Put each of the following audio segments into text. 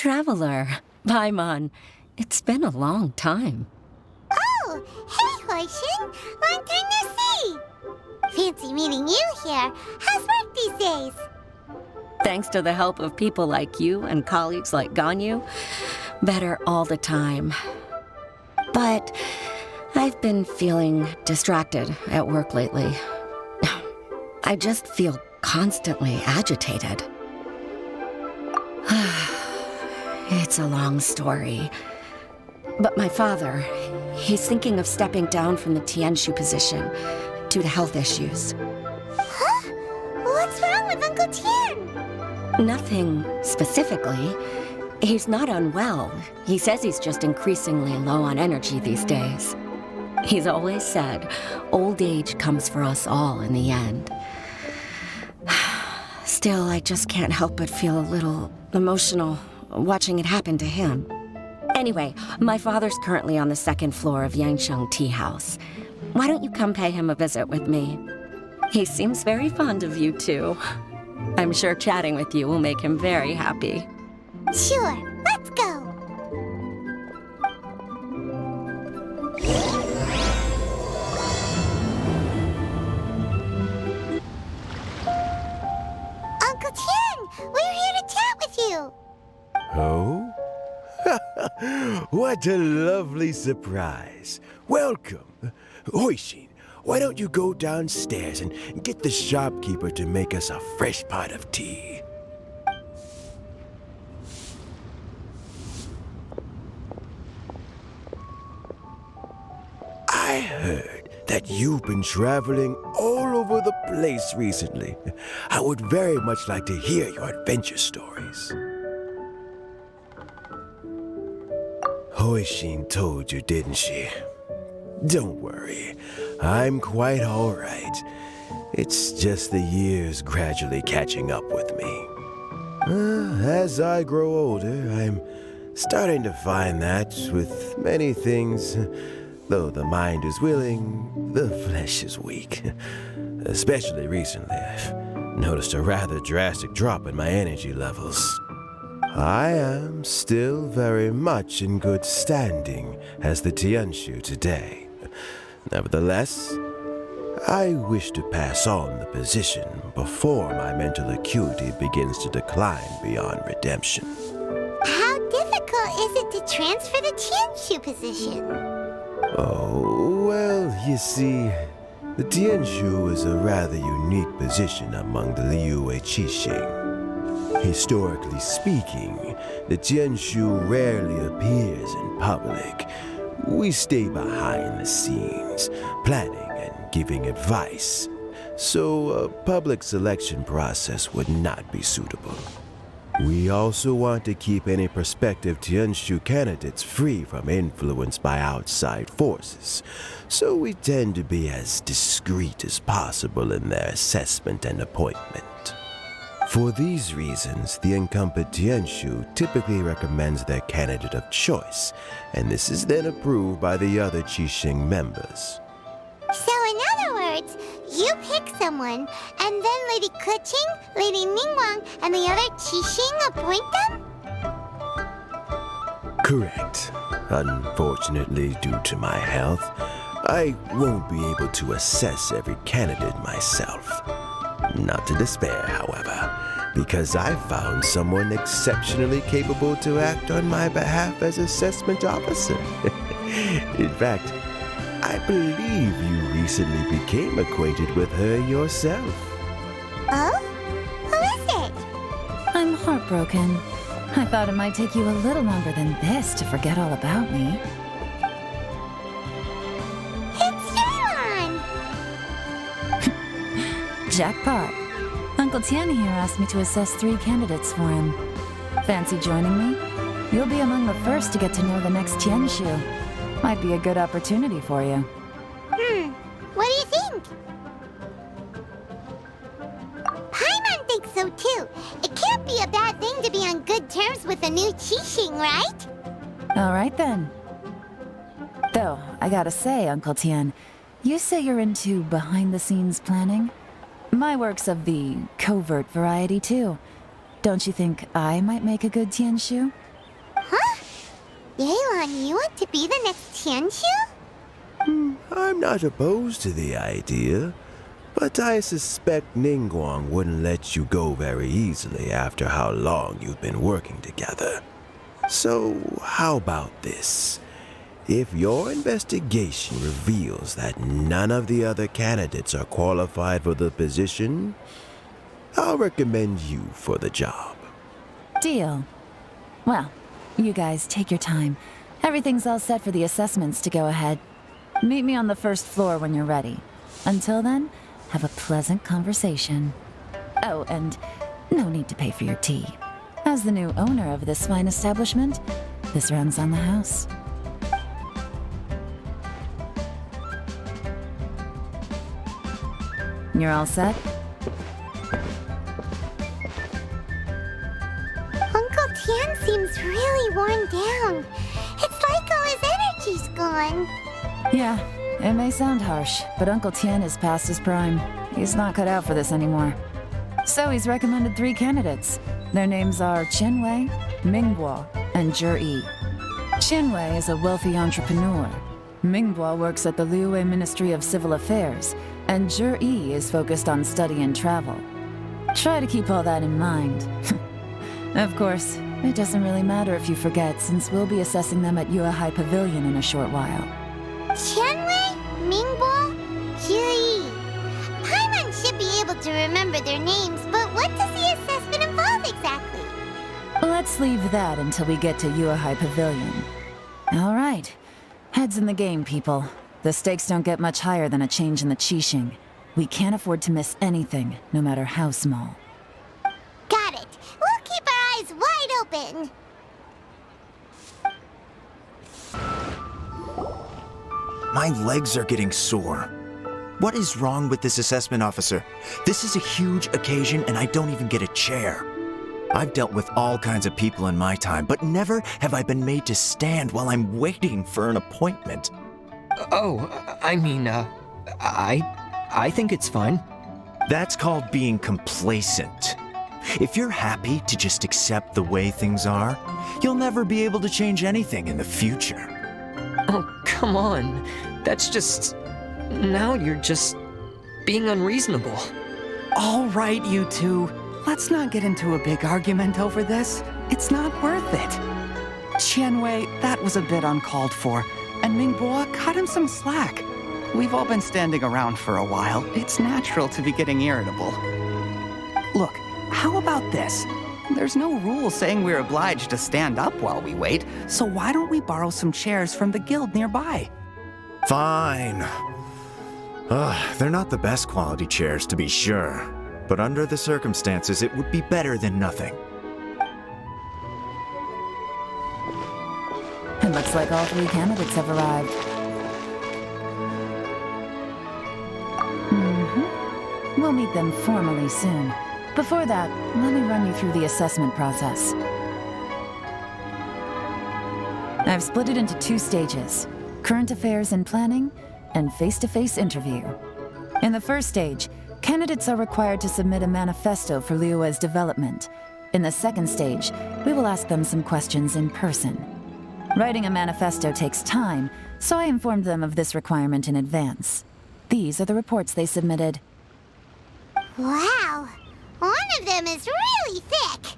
Traveler, Paimon. It's been a long time. Oh, hey, Hoishin. Long time no see. Fancy meeting you here. How's work these days? Thanks to the help of people like you and colleagues like Ganyu, better all the time. But I've been feeling distracted at work lately. I just feel constantly agitated. It's a long story. But my father, he's thinking of stepping down from the Tianshu position due to health issues. Huh? What's wrong with Uncle Tian? Nothing specifically. He's not unwell. He says he's just increasingly low on energy these days. He's always said, old age comes for us all in the end. Still, I just can't help but feel a little emotional watching it happen to him. Anyway, my father's currently on the second floor of Yangsheng Tea House. Why don't you come pay him a visit with me? He seems very fond of you, too. I'm sure chatting with you will make him very happy. Sure, let's go. Uncle Tian, we're here to chat with you. Oh? What a lovely surprise. Welcome. Hoishin, why don't you go downstairs and get the shopkeeper to make us a fresh pot of tea? I heard that you've been traveling all over the place recently. I would very much like to hear your adventure stories. Hoishin told you, didn't she? Don't worry, I'm quite all right. It's just the years gradually catching up with me. As I grow older, I'm starting to find that with many things, though the mind is willing, the flesh is weak. Especially recently, I've noticed a rather drastic drop in my energy levels. I am still very much in good standing as the Tianshu today. Nevertheless, I wish to pass on the position before my mental acuity begins to decline beyond redemption. How difficult is it to transfer the Tianshu position? Oh, well, you see, the Tianshu is a rather unique position among the Liyue Qixing. Historically speaking, the Tianshu rarely appears in public. We stay behind the scenes, planning and giving advice, so a public selection process would not be suitable. We also want to keep any prospective Tianshu candidates free from influence by outside forces, so we tend to be as discreet as possible in their assessment and appointment. For these reasons, the incumbent Tianshu typically recommends their candidate of choice, and this is then approved by the other Qixing members. So in other words, you pick someone, and then Lady Keqing, Lady Ningguang, and the other Qixing appoint them? Correct. Unfortunately, due to my health, I won't be able to assess every candidate myself. Not to despair, however, because I found someone exceptionally capable to act on my behalf as assessment officer. In fact, I believe you recently became acquainted with her yourself. Oh? Who is it? I'm heartbroken. I thought it might take you a little longer than this to forget all about me. It's Yelan! Jackpot. Uncle Tian here asked me to assess 3 candidates for him. Fancy joining me? You'll be among the first to get to know the next Tianshu. Might be a good opportunity for you. What do you think? Paimon thinks so too. It can't be a bad thing to be on good terms with a new Qixing, right? All right then. Though, I gotta say, Uncle Tian, you say you're into behind-the-scenes planning? My work's of the covert variety too. Don't you think I might make a good Tianshu? Yelan, you want to be the next Tianshu? I'm not opposed to the idea, but I suspect Ningguang wouldn't let you go very easily after how long you've been working together. So, how about this? If your investigation reveals that none of the other candidates are qualified for the position, I'll recommend you for the job. Deal. Well, you guys take your time. Everything's all set for the assessments to go ahead. Meet me on the first floor when you're ready. Until then, have a pleasant conversation. Oh, and no need to pay for your tea. As the new owner of this fine establishment, this runs on the house. You're all set? Uncle Tian seems really worn down. It's like all his energy's gone. Yeah, it may sound harsh, but Uncle Tian is past his prime. He's not cut out for this anymore. So he's recommended 3 candidates. Their names are Qianwei, Mingguo, and Zhi. Qianwei is a wealthy entrepreneur. Mingguo works at the Liyue Ministry of Civil Affairs, and Zhi is focused on study and travel. Try to keep all that in mind. Of course, it doesn't really matter if you forget, since we'll be assessing them at Yuehai Pavilion in a short while. Qianwei, Mingbo, Zhi. Paimon should be able to remember their names, but what does the assessment involve exactly? Let's leave that until we get to Yuehai Pavilion. All right. Heads in the game, people. The stakes don't get much higher than a change in the Qixing. We can't afford to miss anything, no matter how small. Got it. We'll keep our eyes wide open. My legs are getting sore. What is wrong with this assessment officer? This is a huge occasion and I don't even get a chair. I've dealt with all kinds of people in my time, but never have I been made to stand while I'm waiting for an appointment. I think it's fine. That's called being complacent. If you're happy to just accept the way things are, you'll never be able to change anything in the future. Oh, come on. That's just... Now you're just being unreasonable. All right, you two. Let's not get into a big argument over this. It's not worth it. Qianwei, that was a bit uncalled for. And Mingbo, cut him some slack. We've all been standing around for a while. It's natural to be getting irritable. Look, how about this? There's no rule saying we're obliged to stand up while we wait, so why don't we borrow some chairs from the guild nearby? Fine. They're not the best quality chairs, to be sure. But under the circumstances, it would be better than nothing. It looks like all 3 candidates have arrived. We'll meet them formally soon. Before that, let me run you through the assessment process. I've split it into 2 stages: current affairs and planning, and face-to-face interview. In the first stage, candidates are required to submit a manifesto for Liyue's development. In the second stage, we will ask them some questions in person. Writing a manifesto takes time, so I informed them of this requirement in advance. These are the reports they submitted. Wow. One of them is really thick.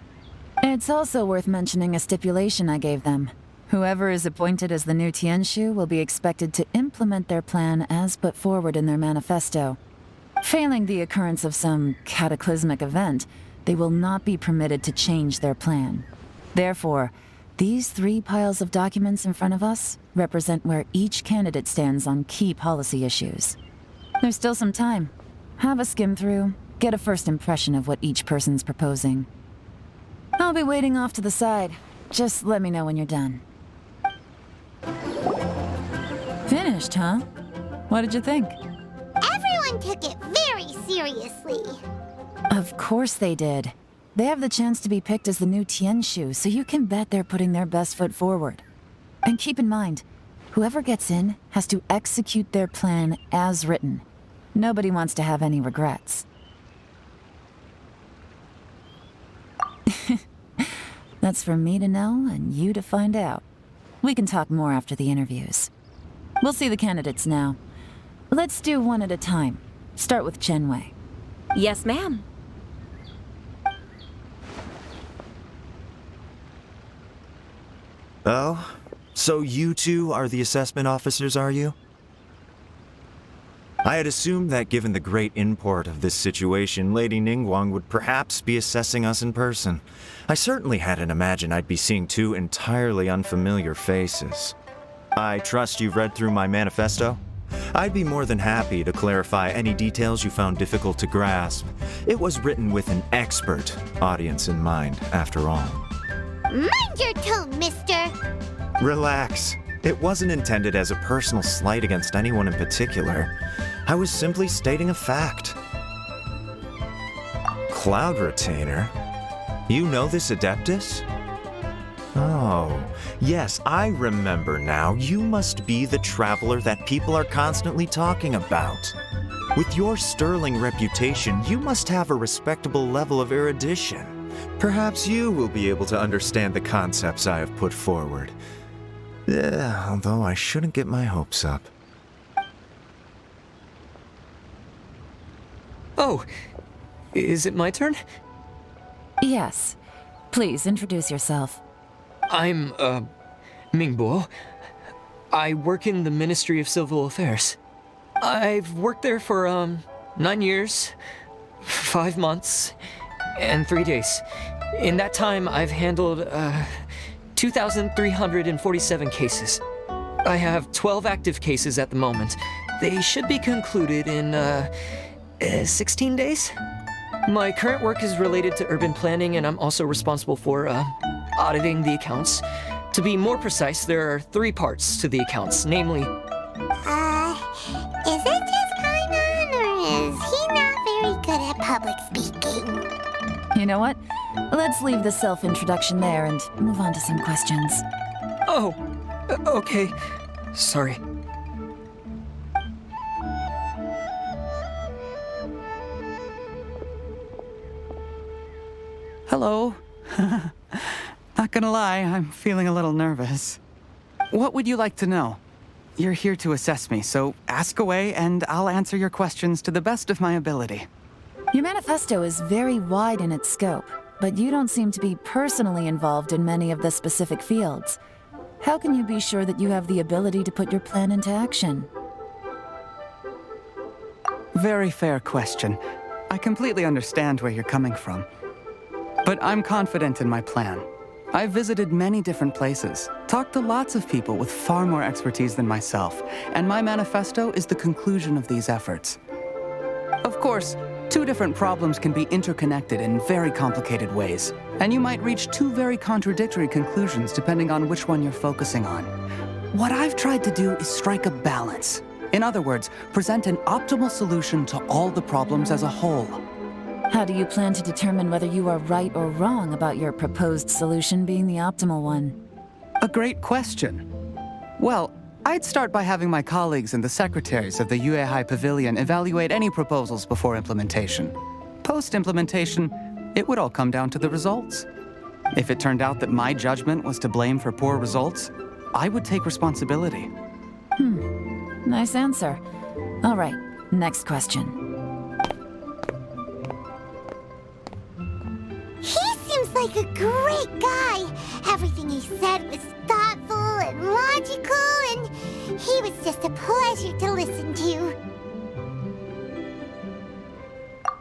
It's also worth mentioning a stipulation I gave them. Whoever is appointed as the new Tianshu will be expected to implement their plan as put forward in their manifesto. Failing the occurrence of some cataclysmic event, they will not be permitted to change their plan. Therefore, these 3 piles of documents in front of us represent where each candidate stands on key policy issues. There's still some time. Have a skim through, get a first impression of what each person's proposing. I'll be waiting off to the side. Just let me know when you're done. Finished, huh? What did you think? Everyone took it very seriously. Of course they did. They have the chance to be picked as the new Tianshu, so you can bet they're putting their best foot forward. And keep in mind, whoever gets in has to execute their plan as written. Nobody wants to have any regrets. That's for me to know and you to find out. We can talk more after the interviews. We'll see the candidates now. Let's do one at a time. Start with Chenwei. Yes, ma'am. Oh? So you two are the assessment officers, are you? I had assumed that given the great import of this situation, Lady Ningguang would perhaps be assessing us in person. I certainly hadn't imagined I'd be seeing two entirely unfamiliar faces. I trust you've read through my manifesto? I'd be more than happy to clarify any details you found difficult to grasp. It was written with an expert audience in mind, after all. Mind your tone, mister! Relax. It wasn't intended as a personal slight against anyone in particular. I was simply stating a fact. Cloud Retainer? You know this Adeptus? Oh, yes, I remember now. You must be the traveler that people are constantly talking about. With your sterling reputation, you must have a respectable level of erudition. Perhaps you will be able to understand the concepts I have put forward. Although I shouldn't get my hopes up. Oh, is it my turn? Yes. Please introduce yourself. I'm, Mingbo. I work in the Ministry of Civil Affairs. I've worked there for, 9 years, 5 months, and 3 days. In that time, I've handled, 2,347 cases. I have 12 active cases at the moment. They should be concluded in, 16 days? My current work is related to urban planning, and I'm also responsible for, auditing the accounts. To be more precise, there are 3 parts to the accounts, namely... Is it just Paimon, or is he not very good at public speaking? You know what? Let's leave the self-introduction there and move on to some questions. Oh, okay. Sorry. Hello. Not gonna lie, I'm feeling a little nervous. What would you like to know? You're here to assess me, so ask away and I'll answer your questions to the best of my ability. Your manifesto is very wide in its scope, but you don't seem to be personally involved in many of the specific fields. How can you be sure that you have the ability to put your plan into action? Very fair question. I completely understand where you're coming from. But I'm confident in my plan. I've visited many different places, talked to lots of people with far more expertise than myself, and my manifesto is the conclusion of these efforts. Of course, 2 different problems can be interconnected in very complicated ways, and you might reach 2 very contradictory conclusions depending on which one you're focusing on. What I've tried to do is strike a balance. In other words, present an optimal solution to all the problems as a whole. How do you plan to determine whether you are right or wrong about your proposed solution being the optimal one? A great question. Well, I'd start by having my colleagues and the secretaries of the Yuehai Pavilion evaluate any proposals before implementation. Post-implementation, it would all come down to the results. If it turned out that my judgment was to blame for poor results, I would take responsibility. Nice answer. All right, next question. He seems like a great guy. Everything he said was thoughtful and logical, and he was just a pleasure to listen to.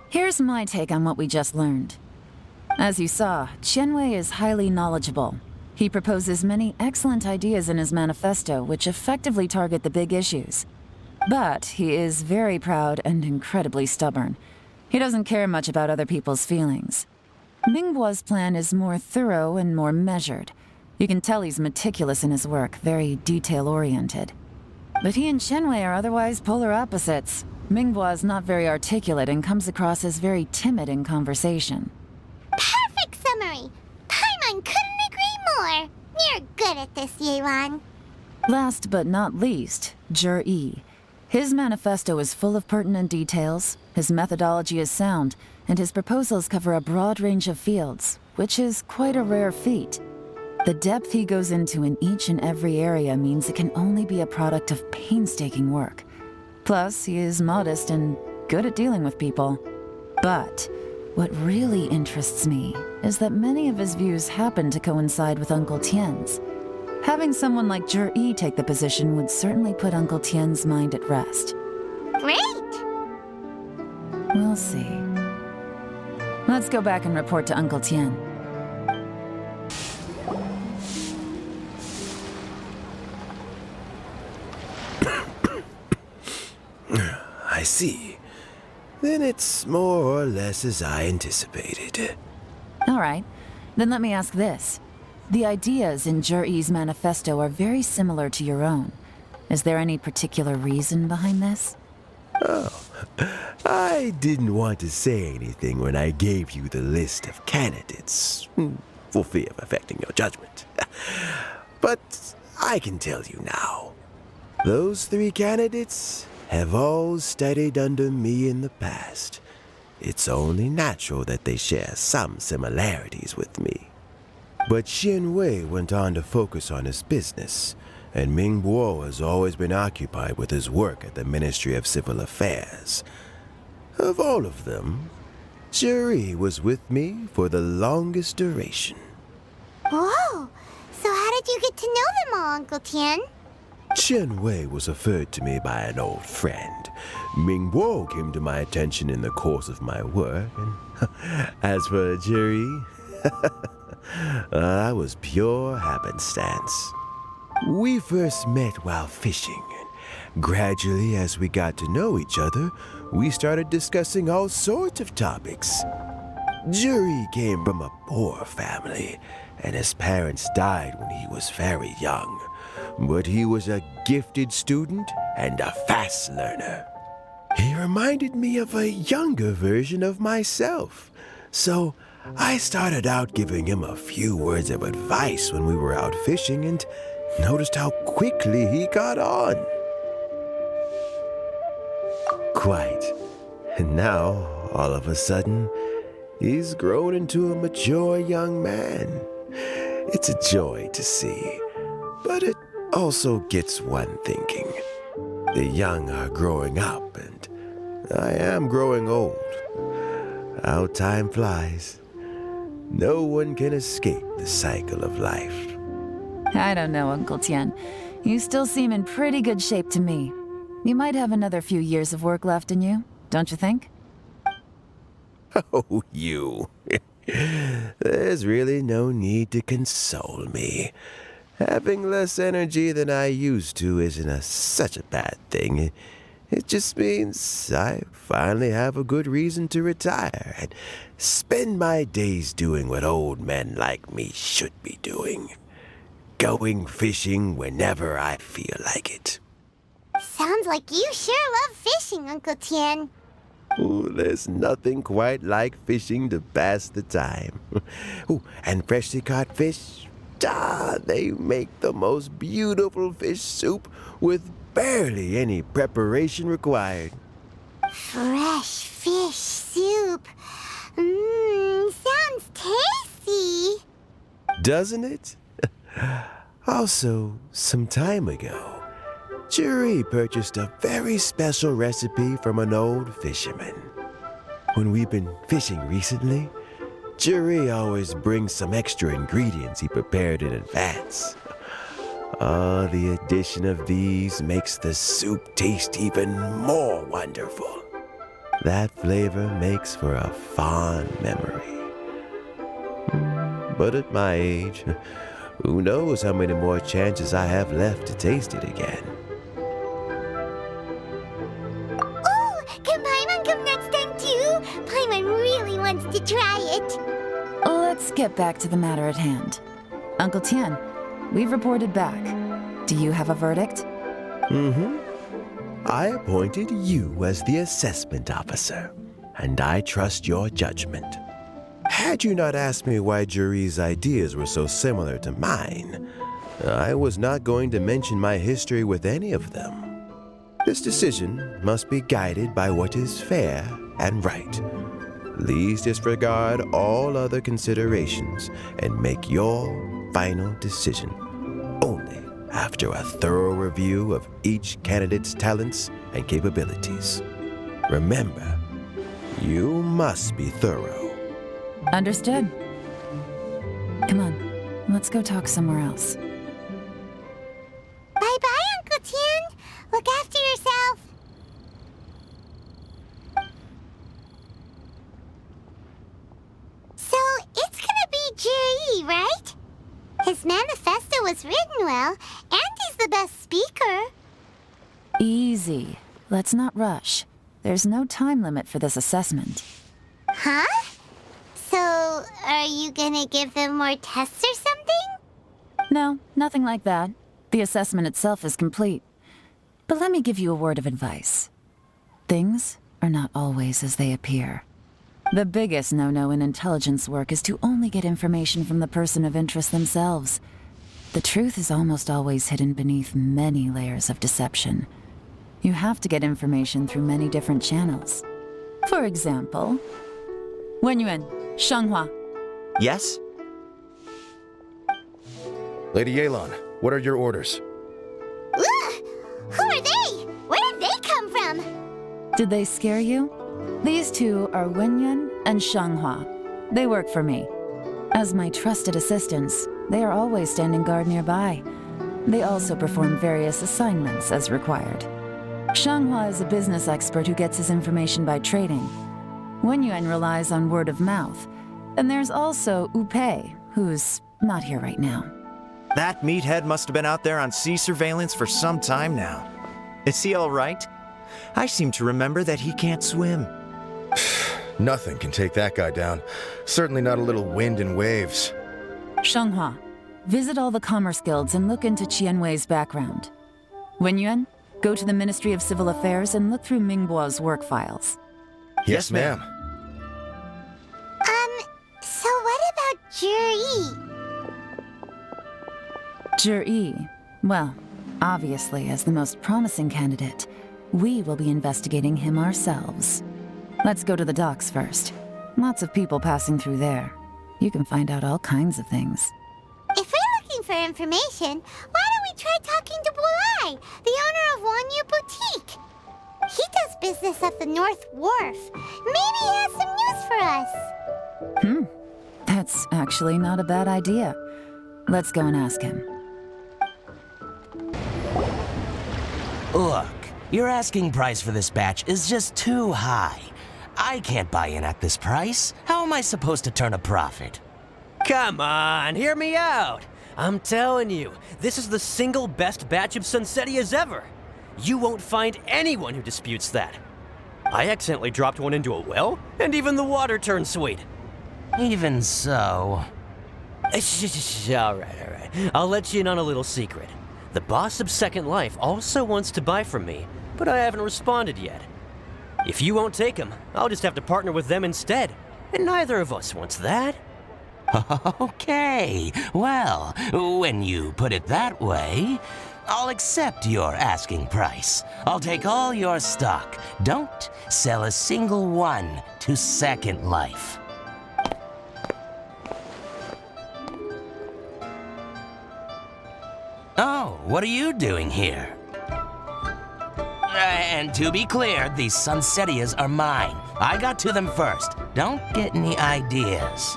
Here's my take on what we just learned. As you saw, Chenwei is highly knowledgeable. He proposes many excellent ideas in his manifesto which effectively target the big issues. But he is very proud and incredibly stubborn. He doesn't care much about other people's feelings. Mingbo's plan is more thorough and more measured. You can tell he's meticulous in his work, very detail-oriented. But he and Chenwei are otherwise polar opposites. Mingbo is not very articulate and comes across as very timid in conversation. Perfect summary! Paimon couldn't agree more! You're good at this, Yelan. Last but not least, Jur-E. His manifesto is full of pertinent details, his methodology is sound, and his proposals cover a broad range of fields, which is quite a rare feat. The depth he goes into in each and every area means it can only be a product of painstaking work. Plus, he is modest and good at dealing with people. But what really interests me is that many of his views happen to coincide with Uncle Tien's. Having someone like Zhi take the position would certainly put Uncle Tien's mind at rest. Great! We'll see. Let's go back and report to Uncle Tien. I see. Then it's more or less as I anticipated. All right, then let me ask this. The ideas in Zhi's manifesto are very similar to your own. Is there any particular reason behind this? Oh, I didn't want to say anything when I gave you the list of candidates, for fear of affecting your judgment. But I can tell you now. Those 3 candidates have all studied under me in the past. It's only natural that they share some similarities with me. But Xian Wei went on to focus on his business, and Ming Bo has always been occupied with his work at the Ministry of Civil Affairs. Of all of them, Zhi was with me for the longest duration. Whoa! So how did you get to know them all, Uncle Tien? Xian Wei was referred to me by an old friend. Ming Bo came to my attention in the course of my work, and as for Zhi, I was pure happenstance. We first met while fishing, and gradually as we got to know each other, we started discussing all sorts of topics. Zhi came from a poor family, and his parents died when he was very young. But he was a gifted student and a fast learner. He reminded me of a younger version of myself, so I started out giving him a few words of advice when we were out fishing and noticed how quickly he got on. Quite. And now, all of a sudden, he's grown into a mature young man. It's a joy to see, but it also gets one thinking. The young are growing up, and I am growing old. How time flies. No one can escape the cycle of life. I don't know, Uncle Tien. You still seem in pretty good shape to me. You might have another few years of work left in you, don't you think? Oh, you. There's really no need to console me. Having less energy than I used to isn't such a bad thing. It just means I finally have a good reason to retire and spend my days doing what old men like me should be doing. Going fishing whenever I feel like it. Sounds like you sure love fishing, Uncle Tien. Ooh, there's nothing quite like fishing to pass the time. Ooh, and freshly caught fish, they make the most beautiful fish soup with barely any preparation required. Fresh fish soup. Sounds tasty. Doesn't it? Also, some time ago, Zhi purchased a very special recipe from an old fisherman. When we've been fishing recently, Zhi always brings some extra ingredients he prepared in advance. The addition of these makes the soup taste even more wonderful. That flavor makes for a fond memory. But at my age, who knows how many more chances I have left to taste it again. Oh, can Paimon come next time too? Paimon really wants to try it. Let's get back to the matter at hand. Uncle Tien, we've reported back. Do you have a verdict? I appointed you as the assessment officer, and I trust your judgment. Had you not asked me why Zhi's ideas were so similar to mine, I was not going to mention my history with any of them. This decision must be guided by what is fair and right. Please disregard all other considerations and make your final decision only after a thorough review of each candidate's talents and capabilities. Remember, you must be thorough. Understood. Come on, let's go talk somewhere else. Bye-bye, Uncle Tian. Look after yourself. So, it's gonna be Jiri, right? His manifesto was written well, and he's the best speaker. Easy. Let's not rush. There's no time limit for this assessment. Huh? So, are you gonna give them more tests or something? No, nothing like that. The assessment itself is complete. But let me give you a word of advice. Things are not always as they appear. The biggest no-no in intelligence work is to only get information from the person of interest themselves. The truth is almost always hidden beneath many layers of deception. You have to get information through many different channels. For example, Wenyuan, Shanghua. Yes? Lady Yelan, what are your orders? Ugh! Who are they? Where did they come from? Did they scare you? These two are Wenyuan and Shanghua. They work for me. As my trusted assistants, they are always standing guard nearby. They also perform various assignments as required. Shanghua is a business expert who gets his information by trading. Wenyuan relies on word of mouth. And there's also Upei, who's not here right now. That meathead must have been out there on sea surveillance for some time now. Is he all right? I seem to remember that he can't swim. Nothing can take that guy down. Certainly not a little wind and waves. Shanghua, visit all the commerce guilds and look into Qianwei's background. Wenyuan, go to the Ministry of Civil Affairs and look through Mingbo's work files. Yes, ma'am. So what about Jiri? Jiri, well, obviously as the most promising candidate, we will be investigating him ourselves. Let's go to the docks first. Lots of people passing through there. You can find out all kinds of things. If we're looking for information, why don't we try talking to Bulai, the owner of Wanyu Boutique? He does business at the North Wharf. Maybe he has some news for us. That's actually not a bad idea. Let's go and ask him. Look, your asking price for this batch is just too high. I can't buy in at this price. How am I supposed to turn a profit? Come on, hear me out. I'm telling you, this is the single best batch of Sunsettias ever. You won't find anyone who disputes that. I accidentally dropped one into a well, and even the water turned sweet. Even so... All right. I'll let you in on a little secret. The boss of Second Life also wants to buy from me, but I haven't responded yet. If you won't take him, I'll just have to partner with them instead, and neither of us wants that. Okay, well, when you put it that way, I'll accept your asking price. I'll take all your stock. Don't sell a single one to Second Life. Oh, what are you doing here? And to be clear, these Sunsettias are mine. I got to them first. Don't get any ideas.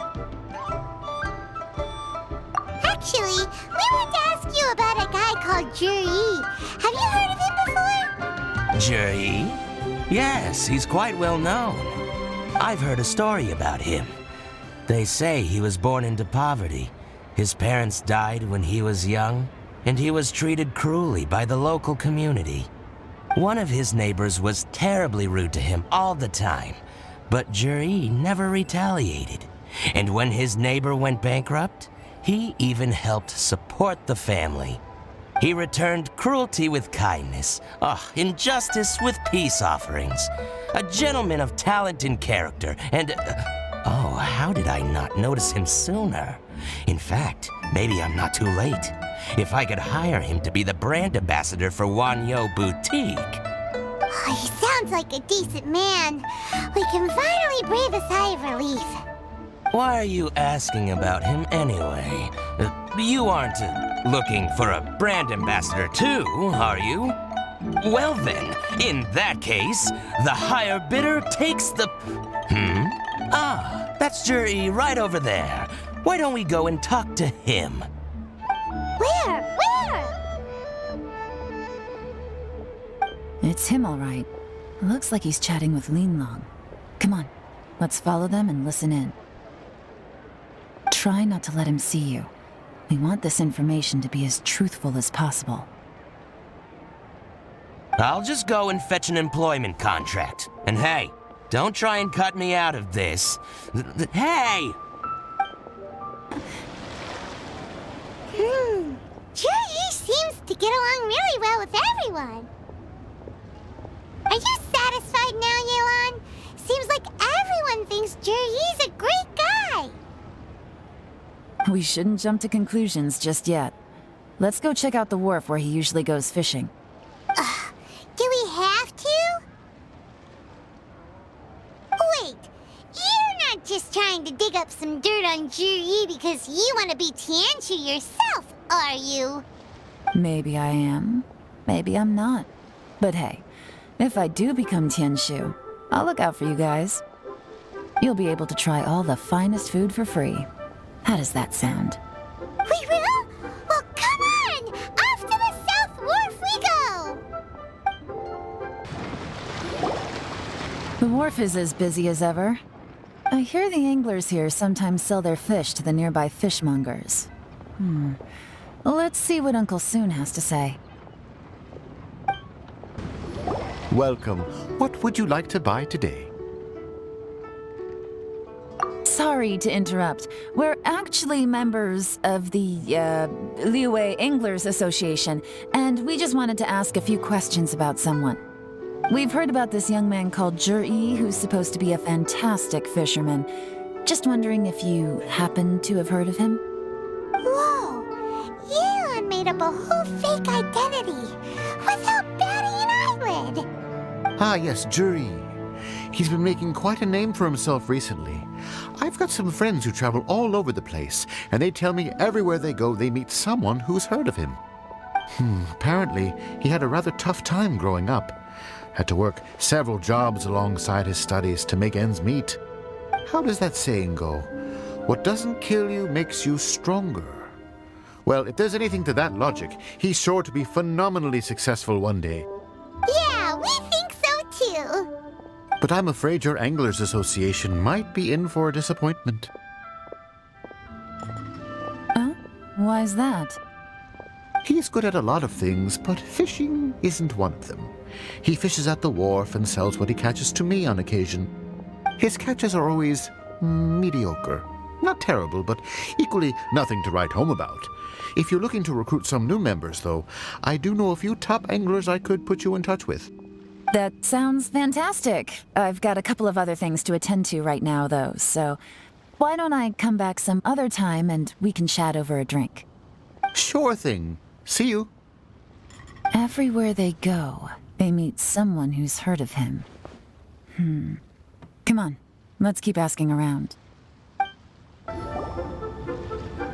Actually, we want to ask you about a guy called Jiri. Have you heard of him before? Jiri? Yes, he's quite well known. I've heard a story about him. They say he was born into poverty. His parents died when he was young, and he was treated cruelly by the local community. One of his neighbors was terribly rude to him all the time, but Jiri never retaliated. And when his neighbor went bankrupt, he even helped support the family. He returned cruelty with kindness, injustice with peace offerings. A gentleman of talent and character, and... how did I not notice him sooner? In fact, maybe I'm not too late. If I could hire him to be the brand ambassador for Wanyu Boutique. Oh, he sounds like a decent man. We can finally breathe a sigh of relief. Why are you asking about him anyway? you aren't looking for a brand ambassador too, are you? Well then, in that case, the higher bidder takes the... Ah, that's Jury right over there. Why don't we go and talk to him? Where? It's him, all right. Looks like he's chatting with Yelan. Come on, let's follow them and listen in. Try not to let him see you. We want this information to be as truthful as possible. I'll just go and fetch an employment contract. And hey, don't try and cut me out of this. Hey! Jury seems to get along really well with everyone. Are you satisfied now, Yelan? Seems like everyone thinks Jury's a great guy. We shouldn't jump to conclusions just yet. Let's go check out the wharf where he usually goes fishing. Do we have to? Wait, you're not just trying to dig up some dirt on Jury because you want to be Tianshu yourself, are you? Maybe I am. Maybe I'm not. But hey, if I do become Tianshu, I'll look out for you guys. You'll be able to try all the finest food for free. How does that sound? We will? Well, come on! Off to the South Wharf we go! The wharf is as busy as ever. I hear the anglers here sometimes sell their fish to the nearby fishmongers. Let's see what Uncle Soon has to say. Welcome. What would you like to buy today? Sorry to interrupt. We're actually members of the, Liyue Anglers Association, and we just wanted to ask a few questions about someone. We've heard about this young man called Jury, who's supposed to be a fantastic fisherman. Just wondering if you happen to have heard of him? Whoa! Yelan made up a whole fake identity without batting an eyelid! Ah, yes, Jury. He's been making quite a name for himself recently. I've got some friends who travel all over the place, and they tell me everywhere they go they meet someone who's heard of him. Apparently, he had a rather tough time growing up. Had to work several jobs alongside his studies to make ends meet. How does that saying go? What doesn't kill you makes you stronger. Well, if there's anything to that logic, he's sure to be phenomenally successful one day. Yeah, we think so too! But I'm afraid your Anglers Association might be in for a disappointment. Oh? Why's that? He's good at a lot of things, but fishing isn't one of them. He fishes at the wharf and sells what he catches to me on occasion. His catches are always mediocre. Not terrible, but equally nothing to write home about. If you're looking to recruit some new members, though, I do know a few top anglers I could put you in touch with. That sounds fantastic. I've got a couple of other things to attend to right now, though, so why don't I come back some other time and we can chat over a drink? Sure thing. See you. Everywhere they go, they meet someone who's heard of him. Come on, let's keep asking around.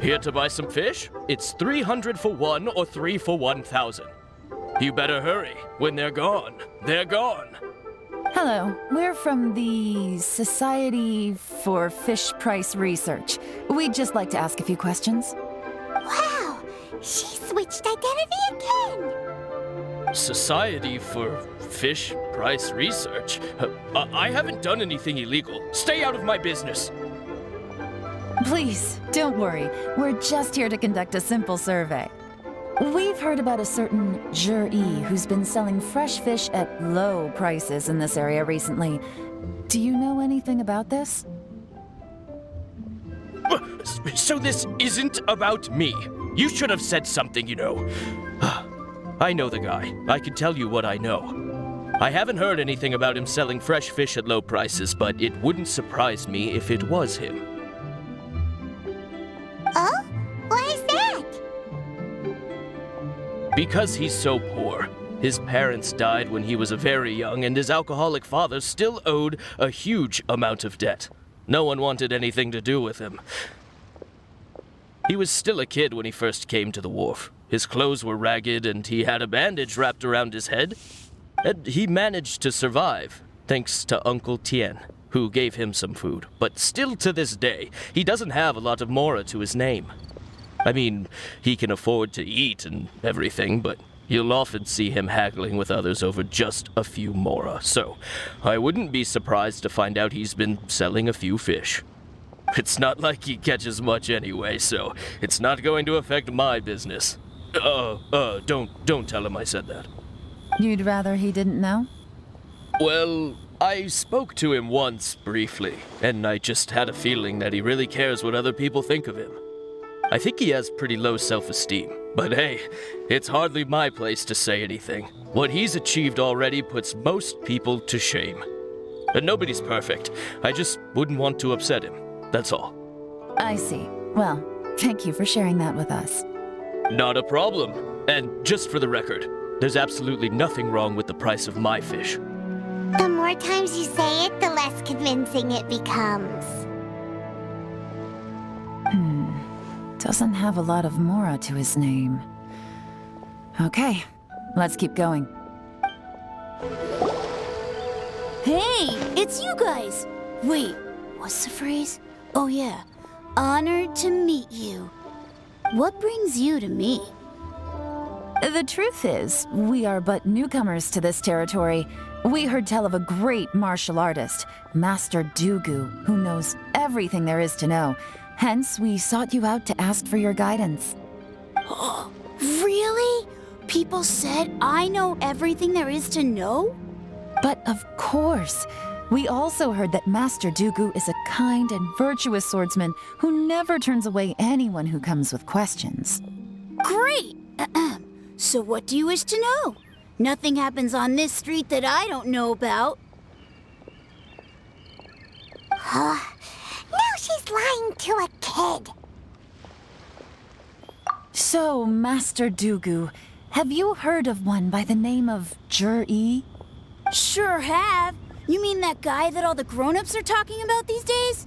Here to buy some fish? It's 300 for one or 3 for 1,000. You better hurry. When they're gone, they're gone. Hello, we're from the Society for Fish Price Research. We'd just like to ask a few questions. Wow! She switched identity again! Society for Fish Price Research? I haven't done anything illegal. Stay out of my business. Please, don't worry. We're just here to conduct a simple survey. We've heard about a certain Jury who's been selling fresh fish at low prices in this area recently. Do you know anything about this? So this isn't about me. You should have said something, you know. I know the guy. I can tell you what I know. I haven't heard anything about him selling fresh fish at low prices, but it wouldn't surprise me if it was him. Oh? Why is that? Because he's so poor. His parents died when he was very young, and his alcoholic father still owed a huge amount of debt. No one wanted anything to do with him. He was still a kid when he first came to the wharf. His clothes were ragged and he had a bandage wrapped around his head. And he managed to survive, thanks to Uncle Tien, who gave him some food. But still to this day, he doesn't have a lot of mora to his name. I mean, he can afford to eat and everything, but you'll often see him haggling with others over just a few mora. So I wouldn't be surprised to find out he's been selling a few fish. It's not like he catches much anyway, so it's not going to affect my business. Don't tell him I said that. You'd rather he didn't know? Well, I spoke to him once, briefly, and I just had a feeling that he really cares what other people think of him. I think he has pretty low self-esteem, but hey, it's hardly my place to say anything. What he's achieved already puts most people to shame. And nobody's perfect. I just wouldn't want to upset him, that's all. I see. Well, thank you for sharing that with us. Not a problem. And just for the record, there's absolutely nothing wrong with the price of my fish. The more times you say it, the less convincing it becomes. Doesn't have a lot of mora to his name. Okay, let's keep going. Hey, it's you guys! Wait, what's the phrase? Oh yeah, honored to meet you. What brings you to me? The truth is, we are but newcomers to this territory. We heard tell of a great martial artist, Master Dugu, who knows everything there is to know. Hence, we sought you out to ask for your guidance. Really? People said I know everything there is to know? But of course, we also heard that Master Dugu is a kind and virtuous swordsman who never turns away anyone who comes with questions. Great! So what do you wish to know? Nothing happens on this street that I don't know about. Now she's lying to a kid. So, Master Dugu, have you heard of one by the name of Jur-E? Sure have. You mean that guy that all the grown-ups are talking about these days?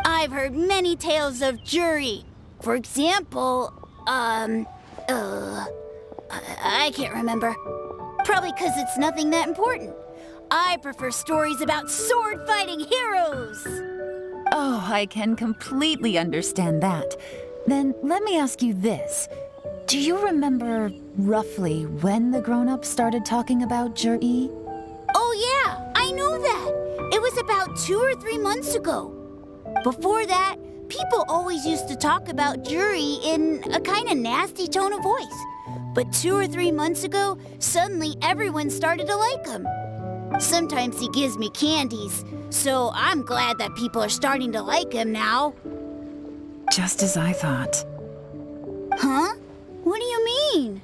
I've heard many tales of Juri. For example, I can't remember. Probably because it's nothing that important. I prefer stories about sword-fighting heroes. Oh, I can completely understand that. Then let me ask you this. Do you remember roughly when the grown-ups started talking about Jur-E? Oh yeah, I know that. It was about 2 or 3 months ago. Before that, people always used to talk about Juri in a kind of nasty tone of voice. But 2 or 3 months ago, suddenly everyone started to like him. Sometimes he gives me candies, so I'm glad that people are starting to like him now. Just as I thought. Huh? What do you mean?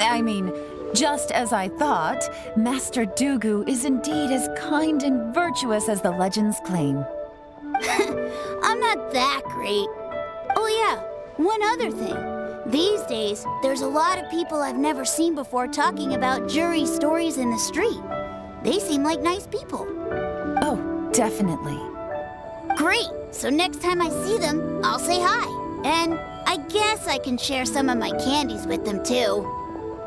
I mean, just as I thought, Master Dugu is indeed as kind and virtuous as the legends claim. I'm not that great. Oh yeah, one other thing. These days, there's a lot of people I've never seen before talking about Juri stories in the street. They seem like nice people. Oh, definitely. Great! So next time I see them, I'll say hi. And I guess I can share some of my candies with them too.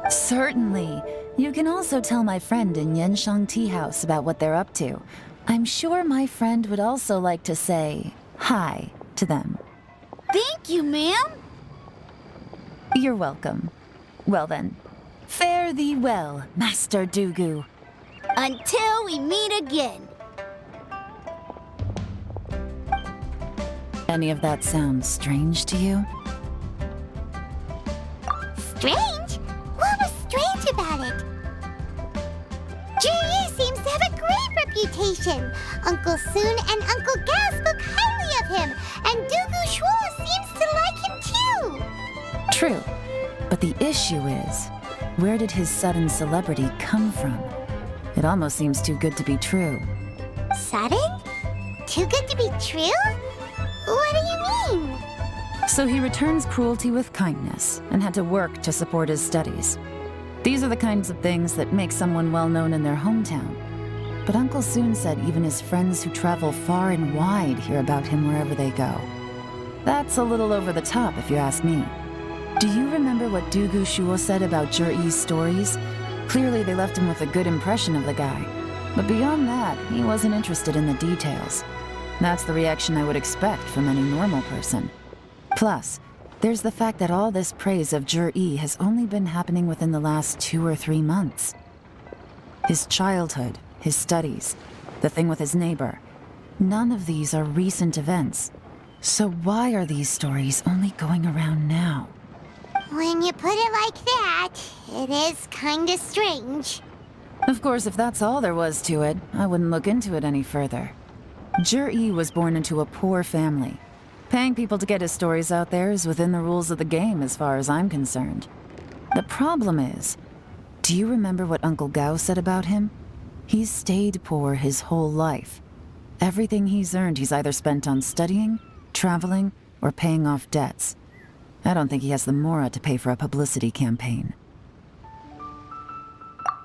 Certainly. You can also tell my friend in Yenshang Tea House about what they're up to. I'm sure my friend would also like to say hi to them. Thank you, ma'am. You're welcome. Well then, fare thee well, Master Dugu. Until we meet again. Any of that sound strange to you? Strange? What was strange about it? Juri seems to have a great reputation. Uncle Soon and Uncle Gao spoke highly of him, and Dugu Shuo seems to like him too. True, but the issue is, where did his sudden celebrity come from? It almost seems too good to be true. Sudden? Too good to be true? What do you mean? So he returns cruelty with kindness and had to work to support his studies. These are the kinds of things that make someone well known in their hometown. But Uncle Soon said even his friends who travel far and wide hear about him wherever they go. That's a little over the top, if you ask me. Do you remember what Dugu Shuo said about Jur-E's stories? Clearly they left him with a good impression of the guy. But beyond that, he wasn't interested in the details. That's the reaction I would expect from any normal person. Plus, there's the fact that all this praise of Jur-E has only been happening within the last 2 or 3 months. His childhood, his studies, the thing with his neighbor. None of these are recent events. So why are these stories only going around now? When you put it like that, it is kinda strange. Of course, if that's all there was to it, I wouldn't look into it any further. Jur-E was born into a poor family. Paying people to get his stories out there is within the rules of the game as far as I'm concerned. The problem is, do you remember what Uncle Gao said about him? He's stayed poor his whole life. Everything he's earned he's either spent on studying, traveling, or paying off debts. I don't think he has the mora to pay for a publicity campaign.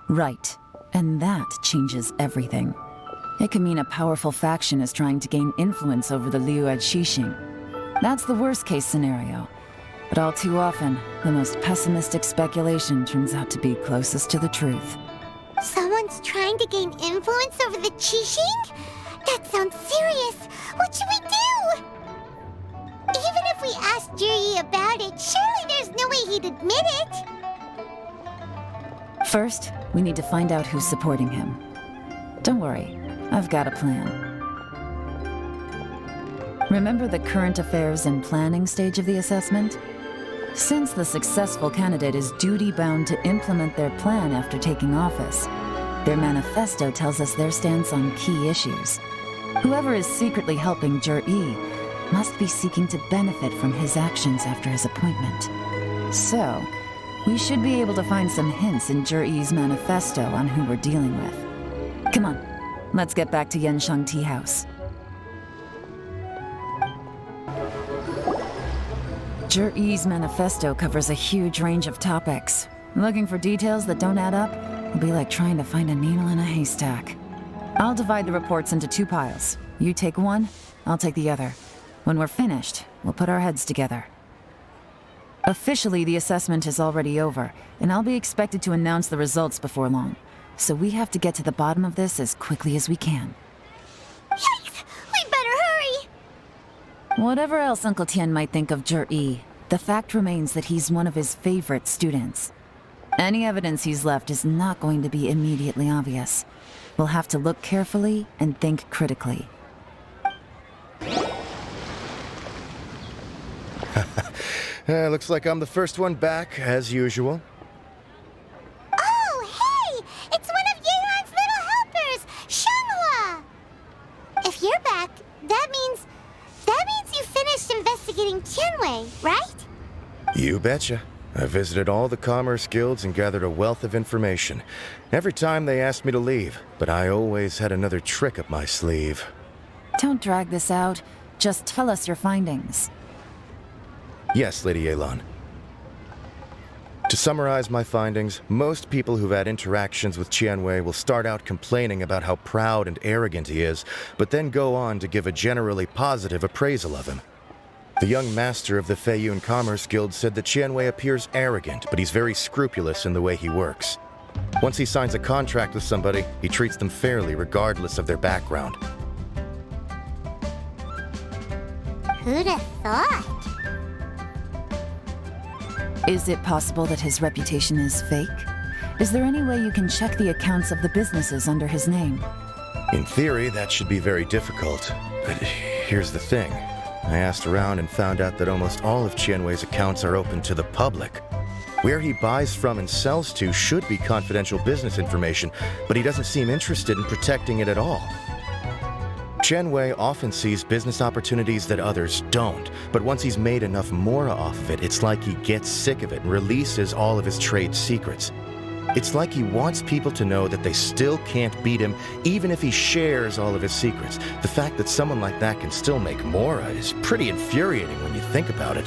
Right, and that changes everything. It can mean a powerful faction is trying to gain influence over the Liu Xixing. That's the worst-case scenario. But all too often, the most pessimistic speculation turns out to be closest to the truth. Someone's trying to gain influence over the Qixing? That sounds serious. What should we do? Even if we asked Juri about it, surely there's no way he'd admit it. First, we need to find out who's supporting him. Don't worry, I've got a plan. Remember the current affairs and planning stage of the assessment? Since the successful candidate is duty-bound to implement their plan after taking office, their manifesto tells us their stance on key issues. Whoever is secretly helping Jur-E must be seeking to benefit from his actions after his appointment. So, we should be able to find some hints in Jur-E's manifesto on who we're dealing with. Come on, let's get back to Yenshang Tea House. Jur-E's manifesto covers a huge range of topics. Looking for details that don't add up will be like trying to find a needle in a haystack. I'll divide the reports into 2 piles. You take one, I'll take the other. When we're finished, we'll put our heads together. Officially, the assessment is already over, and I'll be expected to announce the results before long. So we have to get to the bottom of this as quickly as we can. Yikes! We better hurry! Whatever else Uncle Tian might think of Jur-E, the fact remains that he's one of his favorite students. Any evidence he's left is not going to be immediately obvious. We'll have to look carefully and think critically. Looks like I'm the first one back, as usual. Oh, hey! It's one of Yelan's little helpers, Shanghua! If you're back, that means you finished investigating Tianwei, right? You betcha. I visited all the commerce guilds and gathered a wealth of information. Every time they asked me to leave, but I always had another trick up my sleeve. Don't drag this out. Just tell us your findings. Yes, Lady Yelan. To summarize my findings, most people who've had interactions with Tianwei will start out complaining about how proud and arrogant he is, but then go on to give a generally positive appraisal of him. The young master of the Feiyun Commerce Guild said that Tianwei appears arrogant, but he's very scrupulous in the way he works. Once he signs a contract with somebody, he treats them fairly regardless of their background. Who'd have thought? Is it possible that his reputation is fake? Is there any way you can check the accounts of the businesses under his name? In theory, that should be very difficult. But here's the thing. I asked around and found out that almost all of Tianwei's accounts are open to the public. Where he buys from and sells to should be confidential business information, but he doesn't seem interested in protecting it at all. Tianwei often sees business opportunities that others don't, but once he's made enough mora off of it, it's like he gets sick of it and releases all of his trade secrets. It's like he wants people to know that they still can't beat him, even if he shares all of his secrets. The fact that someone like that can still make mora is pretty infuriating when you think about it.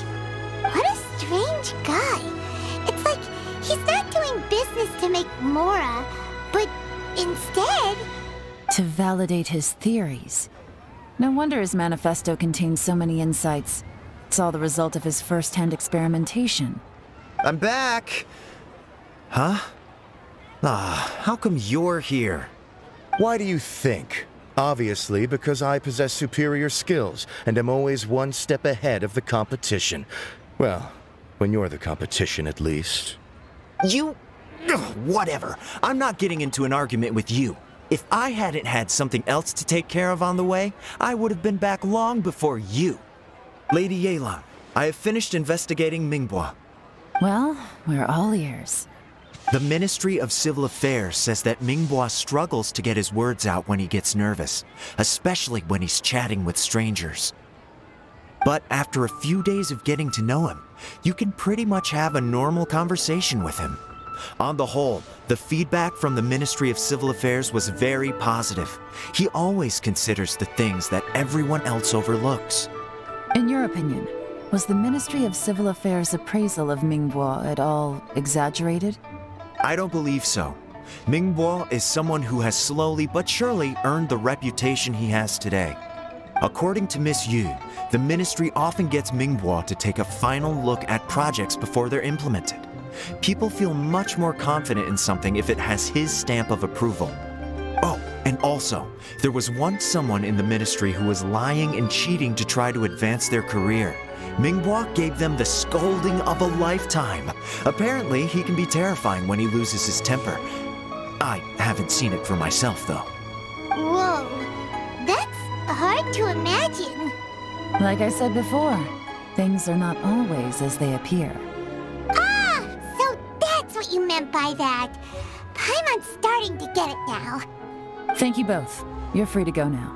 What a strange guy. It's like he's not doing business to make mora, but instead... to validate his theories. No wonder his manifesto contains so many insights. It's all the result of his first-hand experimentation. I'm back! Huh? How come you're here? Why do you think? Obviously, because I possess superior skills and am always one step ahead of the competition. Well, when you're the competition, at least. You... Whatever. I'm not getting into an argument with you. If I hadn't had something else to take care of on the way, I would have been back long before you. Lady Yelan, I have finished investigating Mingbois. Well, we're all ears. The Ministry of Civil Affairs says that Mingbois struggles to get his words out when he gets nervous, especially when he's chatting with strangers. But after a few days of getting to know him, you can pretty much have a normal conversation with him. On the whole, the feedback from the Ministry of Civil Affairs was very positive. He always considers the things that everyone else overlooks. In your opinion, was the Ministry of Civil Affairs' appraisal of Mingbois at all exaggerated? I don't believe so. Mingbois is someone who has slowly but surely earned the reputation he has today. According to Miss Yu, the ministry often gets Mingbois to take a final look at projects before they're implemented. People feel much more confident in something if it has his stamp of approval. Oh, and also, there was once someone in the ministry who was lying and cheating to try to advance their career. Mingbois gave them the scolding of a lifetime. Apparently, he can be terrifying when he loses his temper. I haven't seen it for myself, though. Whoa, that's hard to imagine. Like I said before, things are not always as they appear. Ah, so that's what you meant by that. Paimon's starting to get it now. Thank you both. You're free to go now.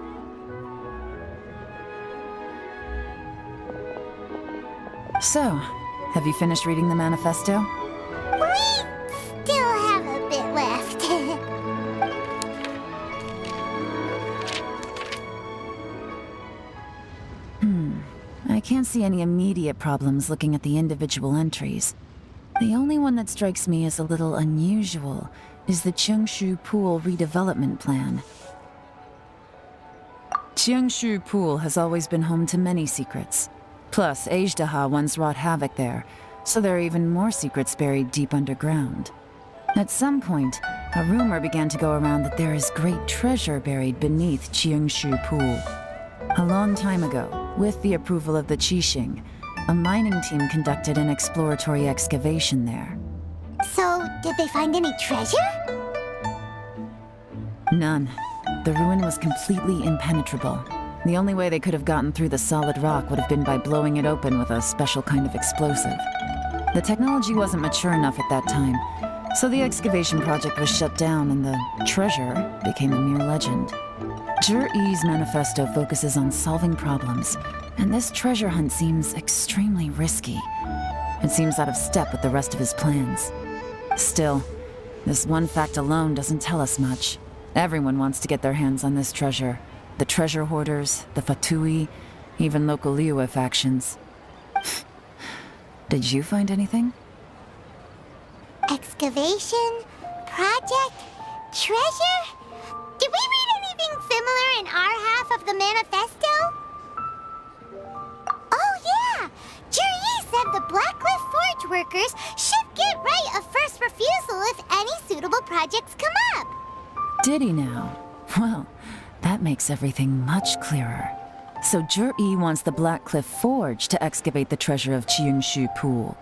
So, have you finished reading the manifesto? We still have a bit left. I can't see any immediate problems looking at the individual entries. The only one that strikes me as a little unusual is the Cheongshu Pool redevelopment plan. Cheongshu Pool has always been home to many secrets. Plus, Ajdaha once wrought havoc there, so there are even more secrets buried deep underground. At some point, a rumor began to go around that there is great treasure buried beneath Cheongshu Pool. A long time ago, with the approval of the Qixing, a mining team conducted an exploratory excavation there. So, did they find any treasure? None. The ruin was completely impenetrable. The only way they could have gotten through the solid rock would have been by blowing it open with a special kind of explosive. The technology wasn't mature enough at that time, so the excavation project was shut down and the treasure became a mere legend. Zhi-Yi's manifesto focuses on solving problems, and this treasure hunt seems extremely risky. It seems out of step with the rest of his plans. Still, this one fact alone doesn't tell us much. Everyone wants to get their hands on this treasure. The treasure hoarders, the Fatui, even local Liyue factions. Did you find anything? Excavation? Project? Treasure? Did we read anything similar in our half of the manifesto? Oh yeah! Zhi-Yi said the Blackcliff Forge workers should get right of first refusal if any suitable projects come up. Did he now? Well, that makes everything much clearer. So Zhi-Yi wants the Blackcliff Forge to excavate the treasure of Cheongshu Pool.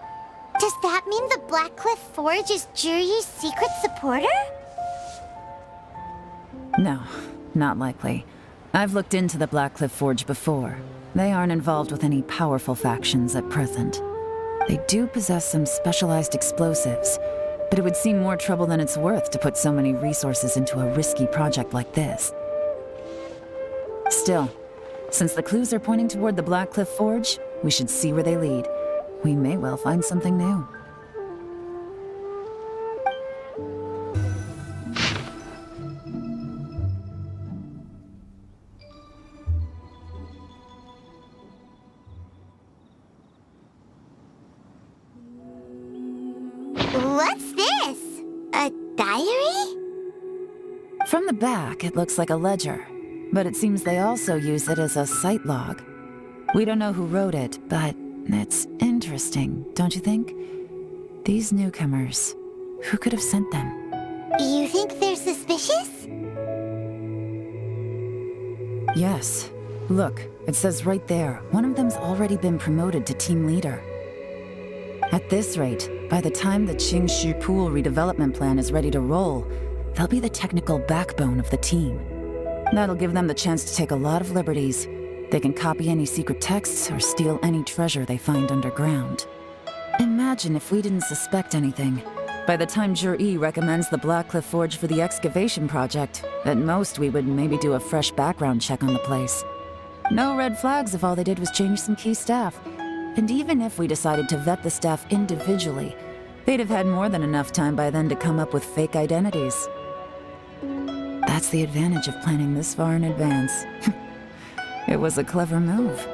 Does that mean the Blackcliff Forge is Zhi-Yi's secret supporter? No, not likely. I've looked into the Blackcliff Forge before. They aren't involved with any powerful factions at present. They do possess some specialized explosives, but it would seem more trouble than it's worth to put so many resources into a risky project like this. Still, since the clues are pointing toward the Blackcliff Forge, we should see where they lead. We may well find something new. What's this? A diary? From the back, it looks like a ledger, but it seems they also use it as a site log. We don't know who wrote it, but That's interesting, don't you think? These newcomers, who could have sent them? You think they're suspicious? Yes. Look, it says right there, one of them's already been promoted to team leader. At this rate, by the time the Qingshu Pool redevelopment plan is ready to roll, they'll be the technical backbone of the team. That'll give them the chance to take a lot of liberties. They can copy any secret texts or steal any treasure they find underground. Imagine if we didn't suspect anything. By the time Jur-E recommends the Blackcliff Forge for the excavation project, at most we would maybe do a fresh background check on the place. No red flags if all they did was change some key staff. And even if we decided to vet the staff individually, they'd have had more than enough time by then to come up with fake identities. That's the advantage of planning this far in advance. It was a clever move.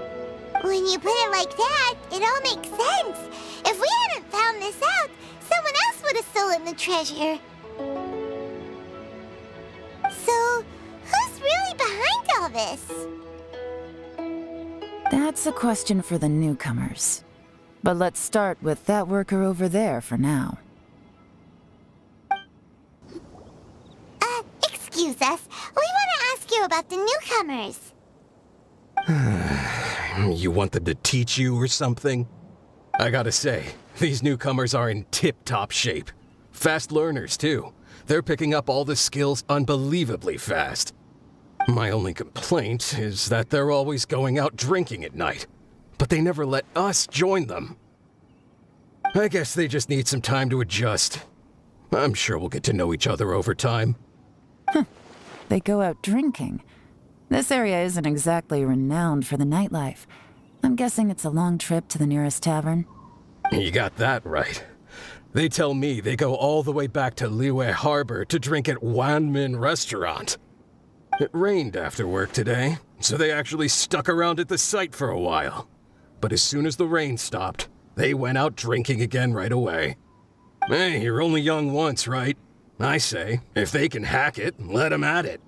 When you put it like that, it all makes sense. If we hadn't found this out, someone else would have stolen the treasure. So, who's really behind all this? That's a question for the newcomers. But let's start with that worker over there for now. Excuse us. We want to ask you about the newcomers. You want them to teach you or something? I gotta say, these newcomers are in tip-top shape. Fast learners, too. They're picking up all the skills unbelievably fast. My only complaint is that they're always going out drinking at night, but they never let us join them. I guess they just need some time to adjust. I'm sure we'll get to know each other over time. They go out drinking. This area isn't exactly renowned for the nightlife. I'm guessing it's a long trip to the nearest tavern. You got that right. They tell me they go all the way back to Liyue Harbor to drink at Wanmin Restaurant. It rained after work today, so they actually stuck around at the site for a while. But as soon as the rain stopped, they went out drinking again right away. Hey, you're only young once, right? I say, if they can hack it, let them at it.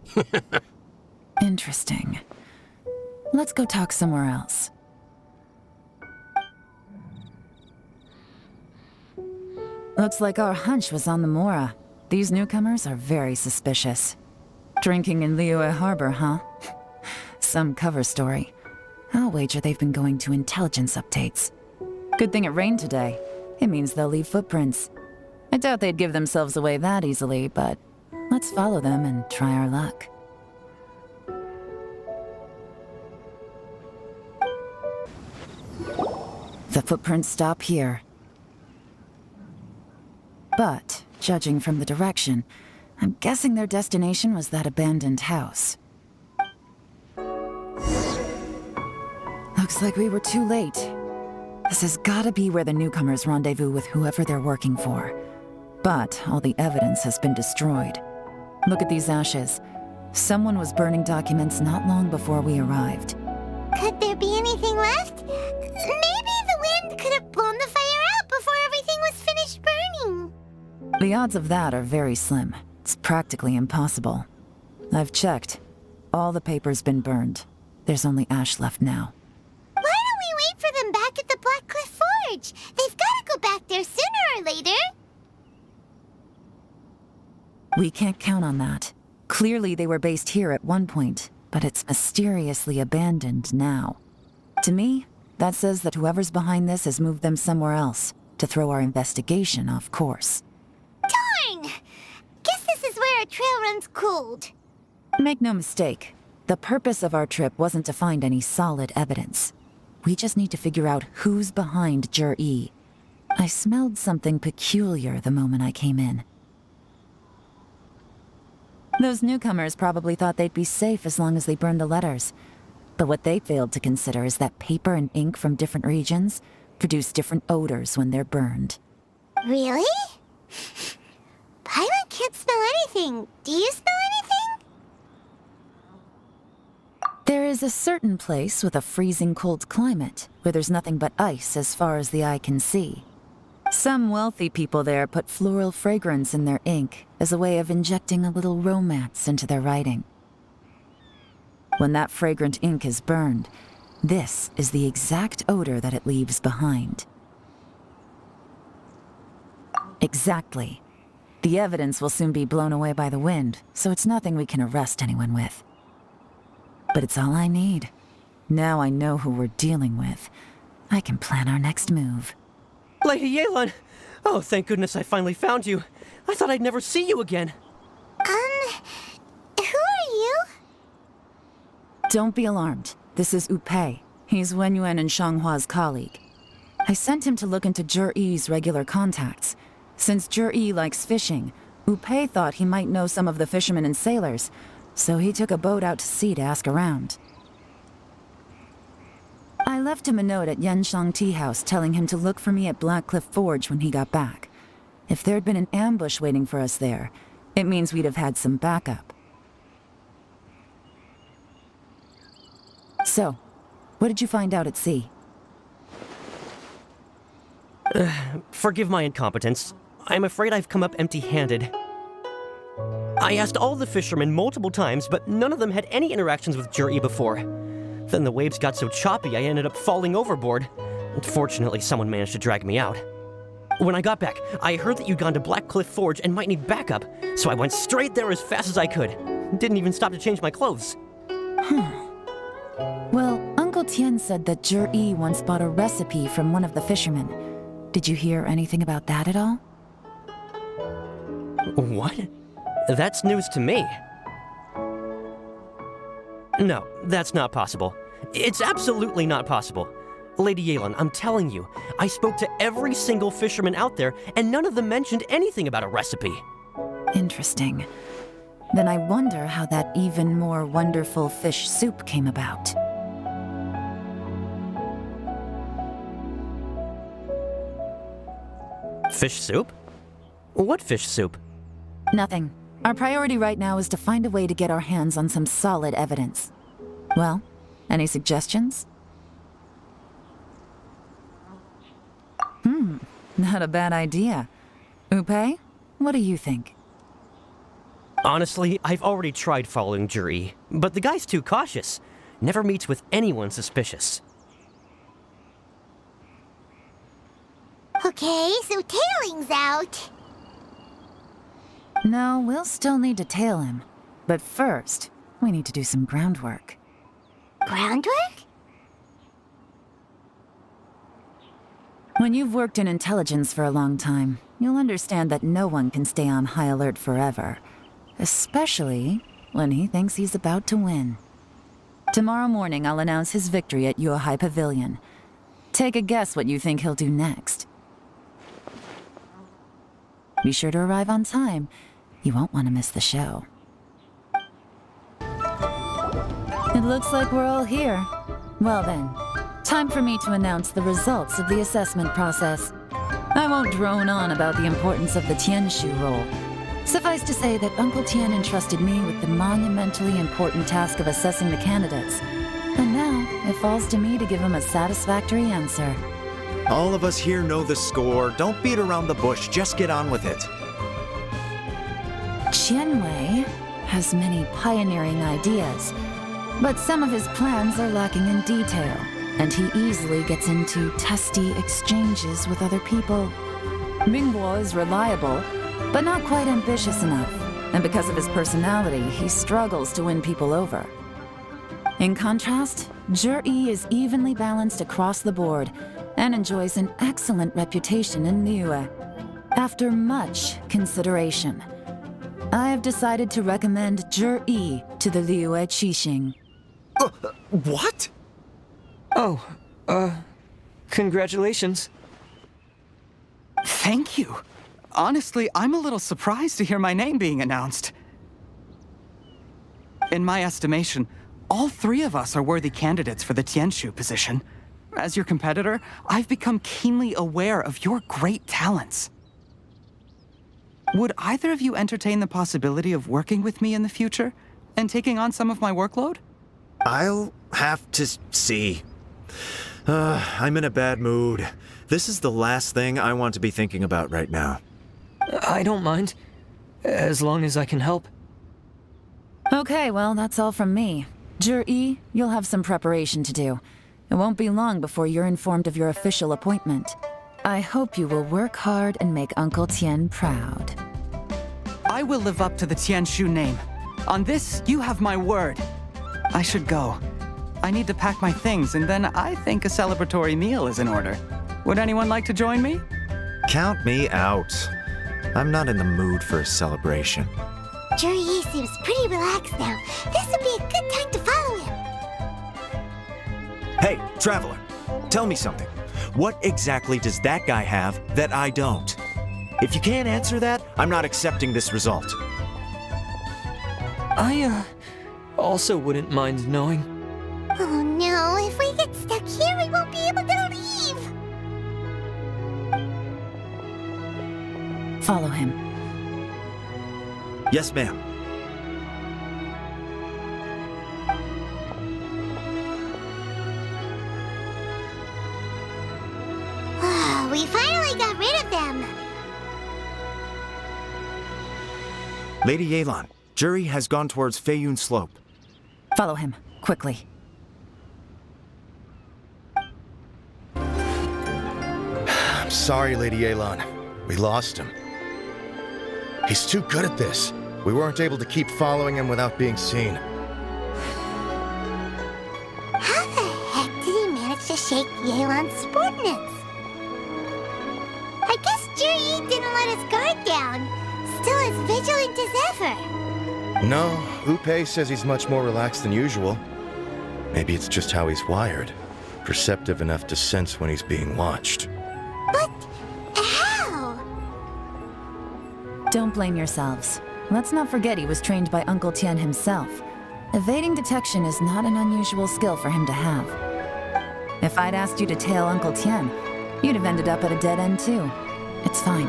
Interesting. Let's go talk somewhere else. Looks like our hunch was on the Mora. These newcomers are very suspicious. Drinking in Liyue Harbor, huh? Some cover story. I'll wager they've been going to intelligence updates. Good thing it rained today. It means they'll leave footprints. I doubt they'd give themselves away that easily, but let's follow them and try our luck. The footprints stop here. But, judging from the direction, I'm guessing their destination was that abandoned house. Looks like we were too late. This has gotta be where the newcomers rendezvous with whoever they're working for. But all the evidence has been destroyed. Look at these ashes. Someone was burning documents not long before we arrived. Could there be anything left? Maybe the wind could have blown the fire out before everything was finished burning. The odds of that are very slim. It's practically impossible. I've checked. All the paper's been burned. There's only ash left now. Why don't we wait for them back at the Blackcliff Forge? They've got to go back there sooner or later. We can't count on that. Clearly they were based here at one point, but it's mysteriously abandoned now. To me, that says that whoever's behind this has moved them somewhere else to throw our investigation off course. Darn! Guess this is where our trail runs cold. Make no mistake, the purpose of our trip wasn't to find any solid evidence. We just need to figure out who's behind Jur-E. I smelled something peculiar the moment I came in. Those newcomers probably thought they'd be safe as long as they burned the letters. But what they failed to consider is that paper and ink from different regions produce different odors when they're burned. Really? Paimon can't smell anything. Do you smell anything? There is a certain place with a freezing cold climate where there's nothing but ice as far as the eye can see. Some wealthy people there put floral fragrance in their ink as a way of injecting a little romance into their writing. When that fragrant ink is burned, This is the exact odor that it leaves behind. Exactly. The evidence will soon be blown away by the wind, so it's nothing we can arrest anyone with. But it's all I need. Now I know who we're dealing with. I can plan our next move. Lady Yelan! Oh, thank goodness I finally found you. I thought I'd never see you again. Who are you? Don't be alarmed. This is Upei. He's Wenyuan and Shanghua's colleague. I sent him to look into Zhiyi's regular contacts. Since Zhiyi likes fishing, Upei thought he might know some of the fishermen and sailors, so he took a boat out to sea to ask around. I left him a note at Yanshang Tea House telling him to look for me at Blackcliff Forge when he got back. If there'd been an ambush waiting for us there, it means we'd have had some backup. So, what did you find out at sea? Forgive my incompetence. I'm afraid I've come up empty-handed. I asked all the fishermen multiple times, but none of them had any interactions with Zhiyi before. Then the waves got so choppy I ended up falling overboard. Fortunately, someone managed to drag me out. When I got back, I heard that you'd gone to Blackcliff Forge and might need backup, so I went straight there as fast as I could. Didn't even stop to change my clothes. Well, Uncle Tian said that Zhiyi once bought a recipe from one of the fishermen. Did you hear anything about that at all? What? That's news to me. No, that's not possible. It's absolutely not possible. Lady Yelan, I'm telling you, I spoke to every single fisherman out there, and none of them mentioned anything about a recipe. Interesting. Then I wonder how that even more wonderful fish soup came about. Fish soup? What fish soup? Nothing. Our priority right now is to find a way to get our hands on some solid evidence. Well, any suggestions? Not a bad idea. Upei, what do you think? Honestly, I've already tried following Zhiyi, but the guy's too cautious. Never meets with anyone suspicious. Okay, so tailing's out. No, we'll still need to tail him. But first, we need to do some groundwork. Groundwork? When you've worked in intelligence for a long time, you'll understand that no one can stay on high alert forever. Especially when he thinks he's about to win. Tomorrow morning, I'll announce his victory at Yuehai Pavilion. Take a guess what you think he'll do next. Be sure to arrive on time. You won't want to miss the show. It looks like we're all here. Well then, time for me to announce the results of the assessment process. I won't drone on about the importance of the Tianshu role. Suffice to say that Uncle Tian entrusted me with the monumentally important task of assessing the candidates. And now, it falls to me to give him a satisfactory answer. All of us here know the score. Don't beat around the bush, just get on with it. Qianwei has many pioneering ideas, but some of his plans are lacking in detail, and he easily gets into testy exchanges with other people. Mingbo is reliable, but not quite ambitious enough, and because of his personality, he struggles to win people over. In contrast, Zhiyi is evenly balanced across the board, and enjoys an excellent reputation in Liyue. After much consideration, I have decided to recommend Zhiyi to the Liyue Qixing. What? Oh, congratulations. Thank you. Honestly, I'm a little surprised to hear my name being announced. In my estimation, all three of us are worthy candidates for the Tianshu position. As your competitor, I've become keenly aware of your great talents. Would either of you entertain the possibility of working with me in the future and taking on some of my workload? I'll have to see. I'm in a bad mood. This is the last thing I want to be thinking about right now. I don't mind, as long as I can help. Okay, well, that's all from me. Zhiyi, you'll have some preparation to do. It won't be long before you're informed of your official appointment. I hope you will work hard and make Uncle Tien proud. I will live up to the Tianshu name. On this, you have my word. I should go. I need to pack my things, and then I think a celebratory meal is in order. Would anyone like to join me? Count me out. I'm not in the mood for a celebration. Juri seems pretty relaxed now. This would be a good time to follow him. Hey, traveler, tell me something. What exactly does that guy have that I don't? If you can't answer that, I'm not accepting this result. I, also wouldn't mind knowing. Oh no, if we get stuck here, we won't be able to leave. Follow him. Yes, ma'am. We finally got rid of them. Lady Yelan, Juri has gone towards Feiyun Slope. Follow him, quickly. I'm sorry, Lady Yelan. We lost him. He's too good at this. We weren't able to keep following him without being seen. How the heck did he manage to shake Yelan's subordinates? I guess Juri didn't let his guard down. Still as vigilant as ever. No, Upe says he's much more relaxed than usual. Maybe it's just how he's wired. Perceptive enough to sense when he's being watched. But how? Don't blame yourselves. Let's not forget he was trained by Uncle Tien himself. Evading detection is not an unusual skill for him to have. If I'd asked you to tail Uncle Tien, you'd have ended up at a dead end too. It's fine.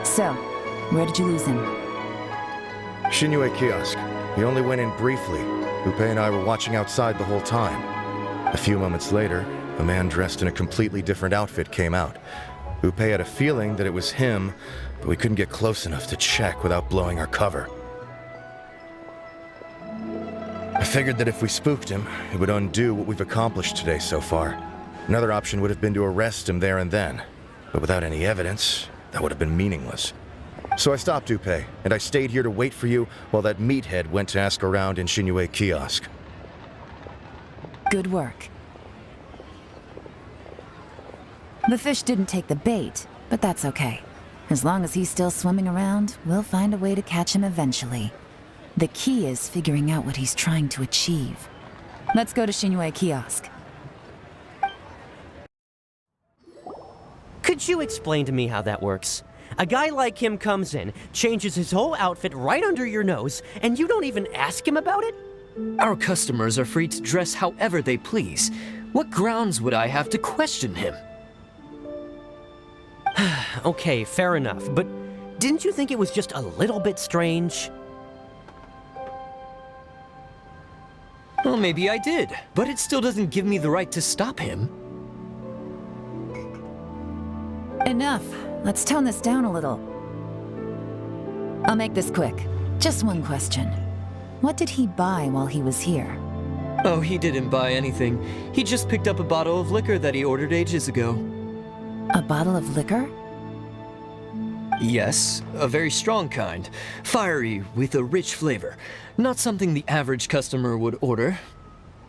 So, where did you lose him? Xinyue kiosk. He only went in briefly. Upe and I were watching outside the whole time. A few moments later, a man dressed in a completely different outfit came out. Upe had a feeling that it was him, but we couldn't get close enough to check without blowing our cover. I figured that if we spooked him, it would undo what we've accomplished today so far. Another option would have been to arrest him there and then, but without any evidence, that would have been meaningless. So I stopped Upe, and I stayed here to wait for you while that meathead went to ask around in Xinyue kiosk. Good work. The fish didn't take the bait, but that's okay. As long as he's still swimming around, we'll find a way to catch him eventually. The key is figuring out what he's trying to achieve. Let's go to Xinyue kiosk. Could you explain to me how that works? A guy like him comes in, changes his whole outfit right under your nose, and you don't even ask him about it? Our customers are free to dress however they please. What grounds would I have to question him? Okay, fair enough, but didn't you think it was just a little bit strange? Well, maybe I did, but it still doesn't give me the right to stop him. Enough. Let's tone this down a little. I'll make this quick. Just one question. What did he buy while he was here? Oh, he didn't buy anything. He just picked up a bottle of liquor that he ordered ages ago. A bottle of liquor? Yes, a very strong kind. Fiery, with a rich flavor. Not something the average customer would order.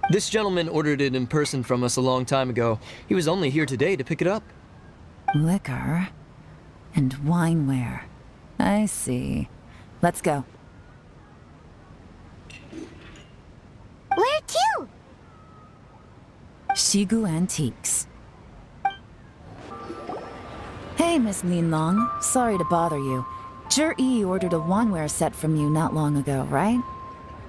This gentleman ordered it in person from us a long time ago. He was only here today to pick it up. Liquor and wineware. I see. Let's go. Where to? Shigu Antiques. Hey, Miss Linlong. Sorry to bother you. Jur-E ordered a wanware set from you not long ago, right?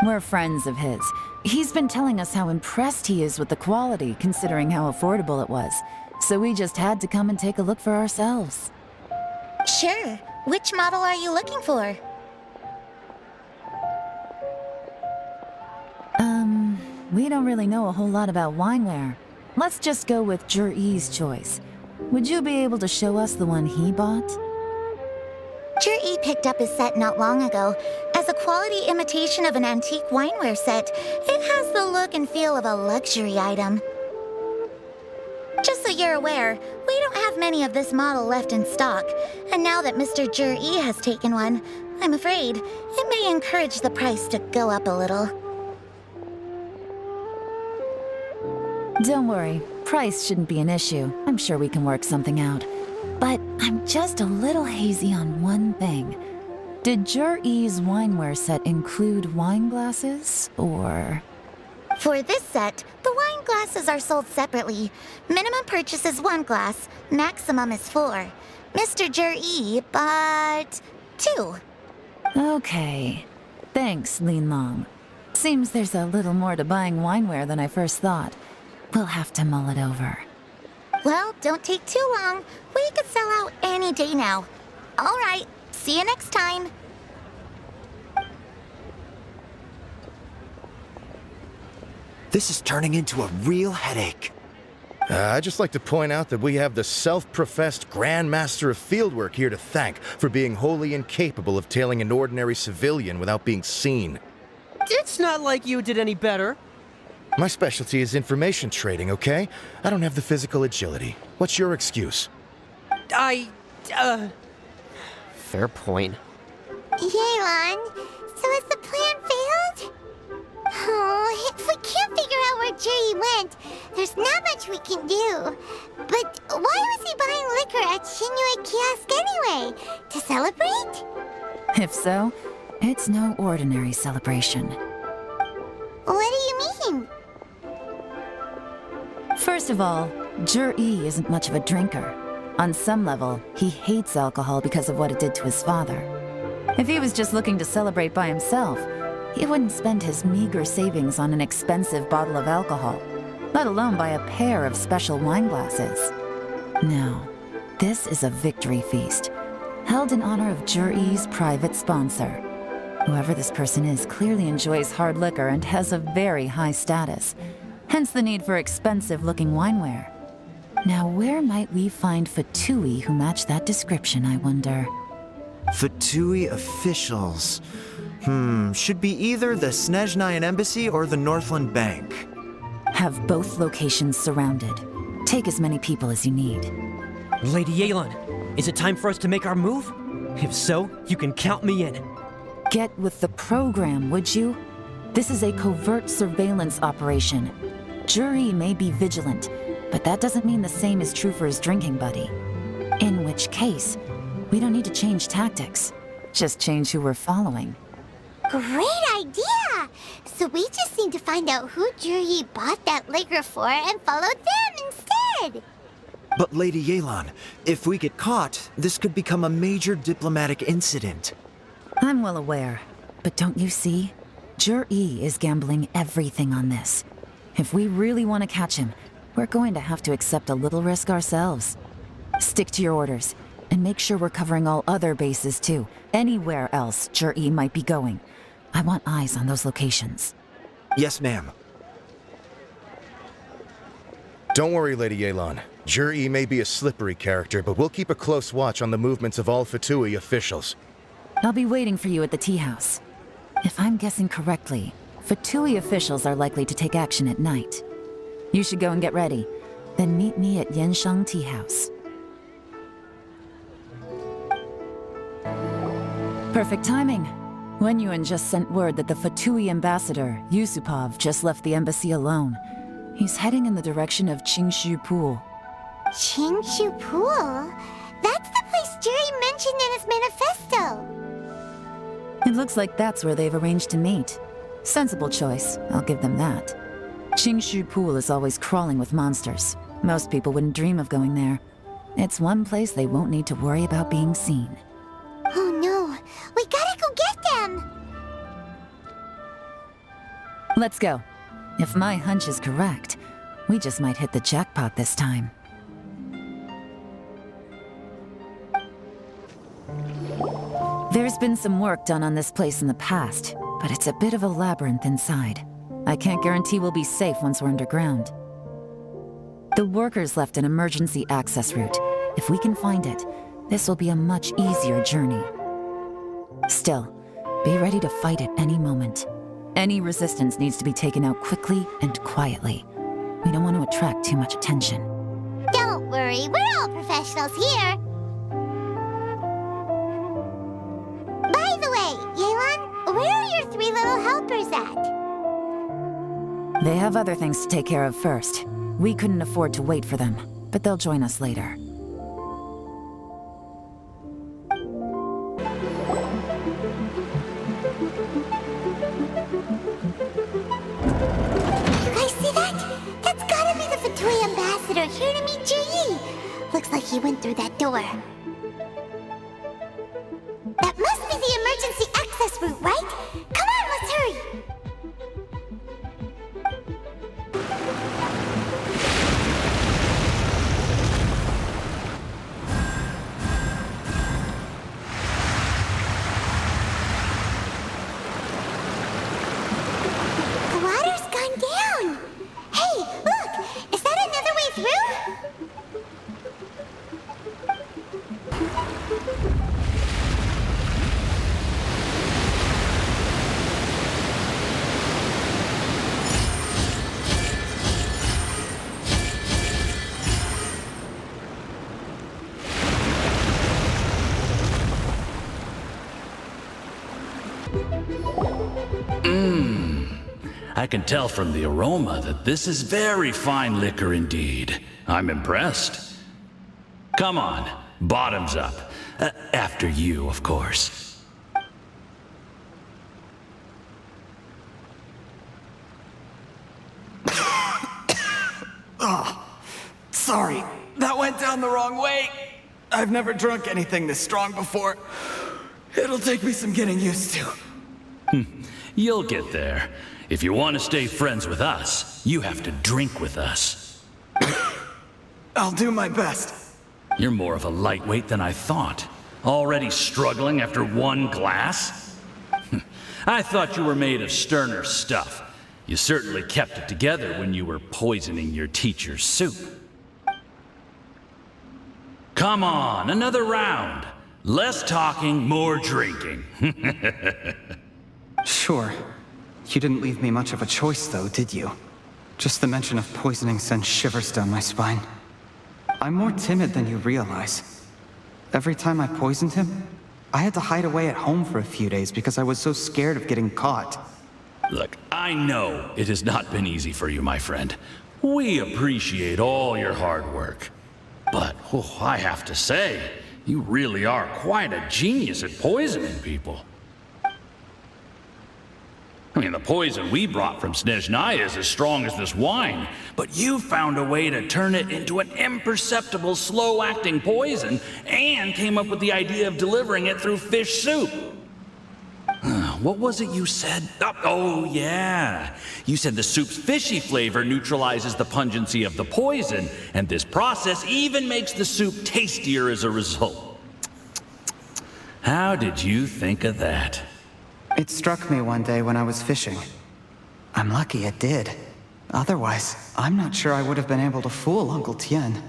We're friends of his. He's been telling us how impressed he is with the quality, considering how affordable it was. So we just had to come and take a look for ourselves. Sure. Which model are you looking for? We don't really know a whole lot about wineware. Let's just go with Jur-E's choice. Would you be able to show us the one he bought? Jur-E picked up his set not long ago. As a quality imitation of an antique wineware set, it has the look and feel of a luxury item. Just so you're aware, we don't have many of this model left in stock, and now that Mr. Jur-E has taken one, I'm afraid it may encourage the price to go up a little. Don't worry, price shouldn't be an issue. I'm sure we can work something out. But I'm just a little hazy on one thing. Did Jur-E's wineware set include wine glasses, or...? For this set, the wine glasses are sold separately. Minimum purchase is 1 glass, maximum is 4. Mr. Jur-E bought 2. Okay. Thanks, Lin Long. Seems there's a little more to buying wineware than I first thought. We'll have to mull it over. Well, don't take too long. We could sell out any day now. All right, see you next time. This is turning into a real headache. I'd just like to point out that we have the self-professed Grand Master of Fieldwork here to thank for being wholly incapable of tailing an ordinary civilian without being seen. It's not like you did any better. My specialty is information trading, okay? I don't have the physical agility. What's your excuse? Fair point. Yelan, so has the plan failed? Oh, if we can't figure out where Jerry went, there's not much we can do. But why was he buying liquor at Shinue Kiosk anyway? To celebrate? If so, it's no ordinary celebration. What do you mean? First of all, Jur-E isn't much of a drinker. On some level, he hates alcohol because of what it did to his father. If he was just looking to celebrate by himself, he wouldn't spend his meager savings on an expensive bottle of alcohol, let alone buy a pair of special wine glasses. No, this is a victory feast, held in honor of Jur-E's private sponsor. Whoever this person is clearly enjoys hard liquor and has a very high status, hence the need for expensive-looking wineware. Now, where might we find Fatui who match that description, I wonder? Fatui officials. Should be either the Snezhnayan Embassy or the Northland Bank. Have both locations surrounded. Take as many people as you need. Lady Yelan, is it time for us to make our move? If so, you can count me in. Get with the program, would you? This is a covert surveillance operation. Jur-E may be vigilant, but that doesn't mean the same is true for his drinking buddy. In which case, we don't need to change tactics. Just change who we're following. Great idea! So we just need to find out who Jur-E bought that liquor for and follow them instead! But Lady Yelan, if we get caught, this could become a major diplomatic incident. I'm well aware, but don't you see? Jur-E is gambling everything on this. If we really want to catch him, we're going to have to accept a little risk ourselves. Stick to your orders, and make sure we're covering all other bases too. Anywhere else Jur-E might be going. I want eyes on those locations. Yes, ma'am. Don't worry, Lady Yelan. Jur-E may be a slippery character, but we'll keep a close watch on the movements of all Fatui officials. I'll be waiting for you at the tea house. If I'm guessing correctly, Fatui officials are likely to take action at night. You should go and get ready. Then meet me at Yenshang Tea House. Perfect timing. Wenyuan just sent word that the Fatui ambassador, Yusupov, just left the embassy alone. He's heading in the direction of Qingshu Pool. Qingshu Pool? That's the place Jerry mentioned in his manifesto! It looks like that's where they've arranged to meet. Sensible choice, I'll give them that. Qingshu Pool is always crawling with monsters. Most people wouldn't dream of going there. It's one place they won't need to worry about being seen. Oh no, we gotta go get them! Let's go. If my hunch is correct, we just might hit the jackpot this time. There's been some work done on this place in the past, but it's a bit of a labyrinth inside. I can't guarantee we'll be safe once we're underground. The workers left an emergency access route. If we can find it, this will be a much easier journey. Still, be ready to fight at any moment. Any resistance needs to be taken out quickly and quietly. We don't want to attract too much attention. Don't worry, we're all professionals here. By the way, Yelan, where are your 3 little helpers at? They have other things to take care of first. We couldn't afford to wait for them, but they'll join us later. You guys see that? That's gotta be the Fatui ambassador here to meet Ji. Looks like he went through that door. That must be the emergency access route, right? Come on, let's hurry! The water's gone down! Hey, look! Is that another way through? I can tell from the aroma that this is very fine liquor indeed. I'm impressed. Come on, bottoms up. After you, of course. Oh, sorry. That went down the wrong way. I've never drunk anything this strong before. It'll take me some getting used to. You'll get there. If you want to stay friends with us, you have to drink with us. I'll do my best. You're more of a lightweight than I thought. Already struggling after 1 glass? I thought you were made of sterner stuff. You certainly kept it together when you were poisoning your teacher's soup. Come on, another round. Less talking, more drinking. Sure. You didn't leave me much of a choice, though, did you? Just the mention of poisoning sends shivers down my spine. I'm more timid than you realize. Every time I poisoned him, I had to hide away at home for a few days because I was so scared of getting caught. Look, I know it has not been easy for you, my friend. We appreciate all your hard work. But, I have to say, you really are quite a genius at poisoning people. I mean, the poison we brought from Snezhnaya is as strong as this wine, but you found a way to turn it into an imperceptible, slow-acting poison and came up with the idea of delivering it through fish soup. What was it you said? Oh, yeah. You said the soup's fishy flavor neutralizes the pungency of the poison, and this process even makes the soup tastier as a result. How did you think of that? It struck me one day when I was fishing. I'm lucky it did. Otherwise, I'm not sure I would have been able to fool Uncle Tien.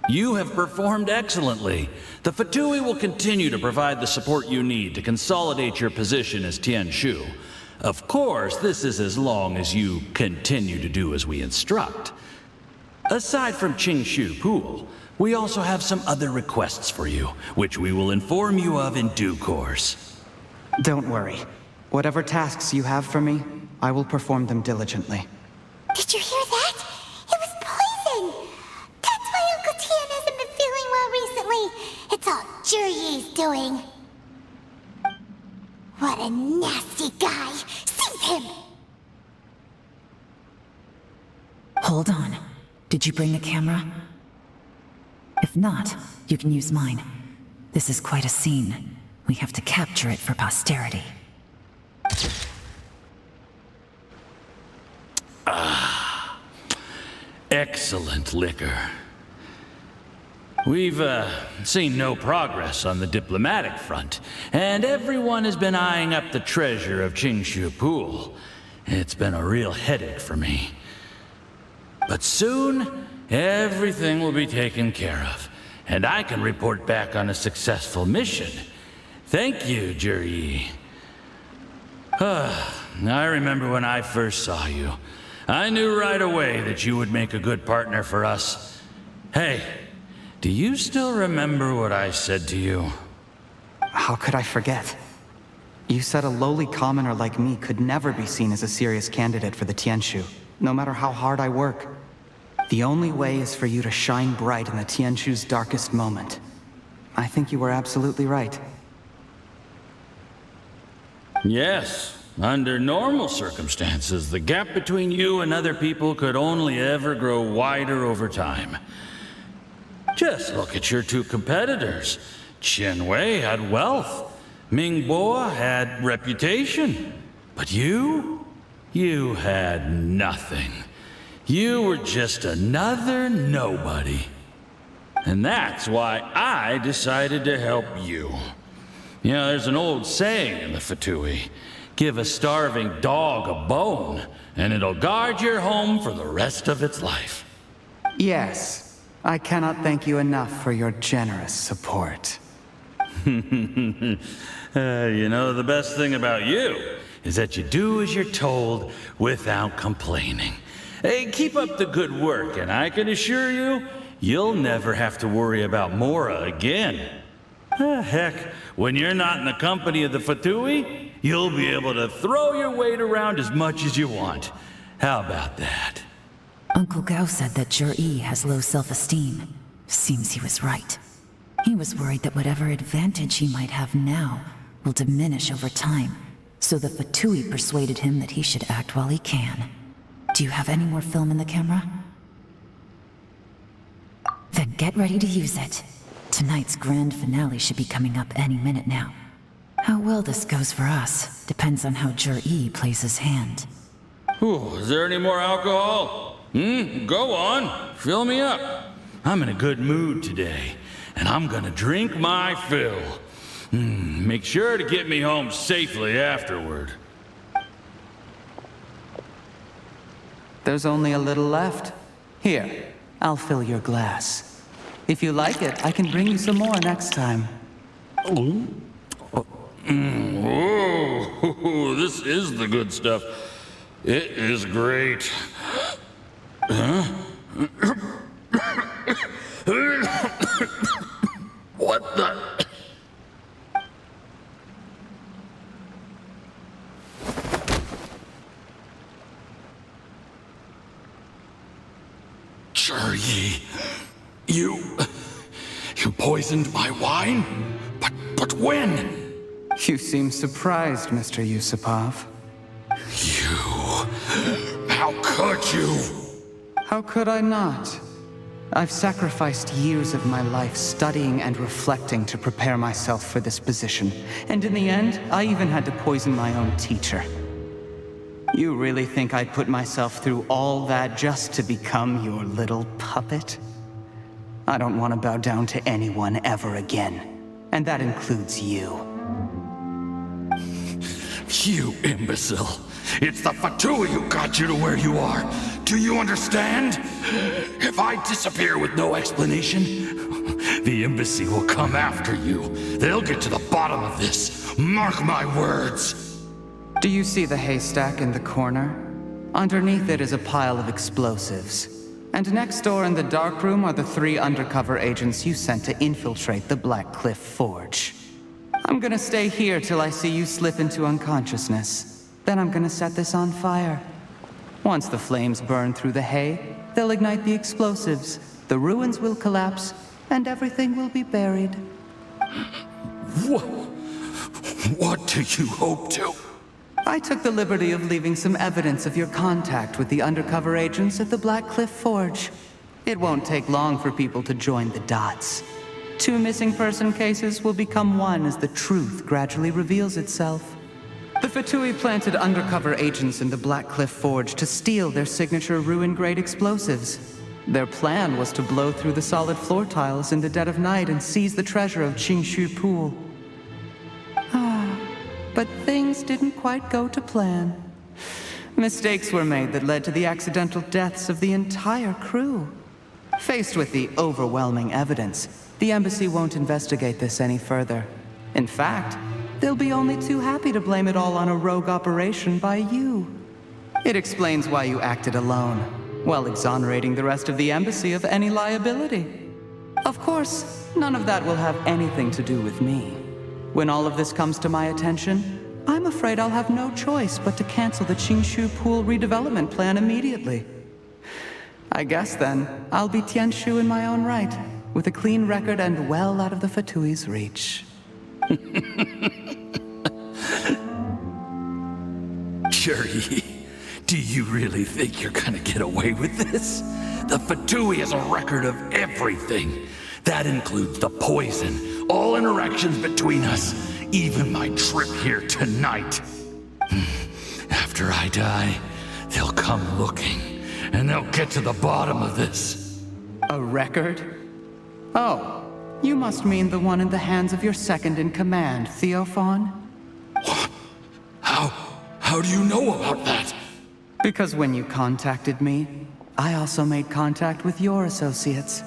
You have performed excellently. The Fatui will continue to provide the support you need to consolidate your position as Tien Shu. Of course, this is as long as you continue to do as we instruct. Aside from Qingshu Pool, we also have some other requests for you, which we will inform you of in due course. Don't worry. Whatever tasks you have for me, I will perform them diligently. Did you hear that? It was poison! That's why Uncle Tien hasn't been feeling well recently. It's all Jurye's doing. What a nasty guy! Seize him! Hold on. Did you bring the camera? If not, you can use mine. This is quite a scene. We have to capture it for posterity. Excellent liquor. We've seen no progress on the diplomatic front, and everyone has been eyeing up the treasure of Qingshu Pool. It's been a real headache for me. But soon, everything will be taken care of, and I can report back on a successful mission. Thank you, Jurye. I remember when I first saw you. I knew right away that you would make a good partner for us. Hey, do you still remember what I said to you? How could I forget? You said a lowly commoner like me could never be seen as a serious candidate for the Tianshu, no matter how hard I work. The only way is for you to shine bright in the Tianshu's darkest moment. I think you were absolutely right. Yes, under normal circumstances, the gap between you and other people could only ever grow wider over time. Just look at your two competitors. Qianwei had wealth. Mingbo had reputation. But you had nothing. You were just another nobody. And that's why I decided to help you. You know, there's an old saying in the Fatui, give a starving dog a bone, and it'll guard your home for the rest of its life. Yes, I cannot thank you enough for your generous support. You know, the best thing about you is that you do as you're told without complaining. Hey, keep up the good work, and I can assure you, you'll never have to worry about Mora again. Heck, when you're not in the company of the Fatui, you'll be able to throw your weight around as much as you want. How about that? Uncle Gao said that Jur-E has low self-esteem. Seems he was right. He was worried that whatever advantage he might have now will diminish over time, so the Fatui persuaded him that he should act while he can. Do you have any more film in the camera? Then get ready to use it. Tonight's grand finale should be coming up any minute now. How well this goes for us depends on how Jur-E plays his hand. Ooh, is there any more alcohol? Go on, fill me up. I'm in a good mood today, and I'm gonna drink my fill. Make sure to get me home safely afterward. There's only a little left. Here, I'll fill your glass. If you like it, I can bring you some more next time. Whoa, this is the good stuff. It is great. Huh? What the? Jur-E, you poisoned my wine? But when? You seem surprised, Mr. Yusupov. How could you? How could I not? I've sacrificed years of my life studying and reflecting to prepare myself for this position. And in the end, I even had to poison my own teacher. You really think I'd put myself through all that just to become your little puppet? I don't want to bow down to anyone ever again. And that includes you. You imbecile. It's the Fatui who got you to where you are. Do you understand? If I disappear with no explanation, the embassy will come after you. They'll get to the bottom of this. Mark my words. Do you see the haystack in the corner? Underneath it is a pile of explosives. And next door in the dark room are the 3 undercover agents you sent to infiltrate the Black Cliff Forge. I'm gonna stay here till I see you slip into unconsciousness. Then I'm gonna set this on fire. Once the flames burn through the hay, they'll ignite the explosives, the ruins will collapse, and everything will be buried. What do you hope to? I took the liberty of leaving some evidence of your contact with the undercover agents at the Black Cliff Forge. It won't take long for people to join the dots. 2 missing person cases will become one as the truth gradually reveals itself. The Fatui planted undercover agents in the Black Cliff Forge to steal their signature ruin-grade explosives. Their plan was to blow through the solid floor tiles in the dead of night and seize the treasure of Qingshu Pool. But things didn't quite go to plan. Mistakes were made that led to the accidental deaths of the entire crew. Faced with the overwhelming evidence, the embassy won't investigate this any further. In fact, they'll be only too happy to blame it all on a rogue operation by you. It explains why you acted alone, while exonerating the rest of the embassy of any liability. Of course, none of that will have anything to do with me. When all of this comes to my attention, I'm afraid I'll have no choice but to cancel the Qingshu Pool redevelopment plan immediately. I guess then, I'll be Tianshu in my own right, with a clean record and well out of the Fatui's reach. Jerry, do you really think you're gonna get away with this? The Fatui has a record of everything. That includes the poison, all interactions between us, even my trip here tonight. After I die, they'll come looking, and they'll get to the bottom of this. A record? Oh, you must mean the one in the hands of your second-in-command, Theophan? What? How do you know about that? Because when you contacted me, I also made contact with your associates.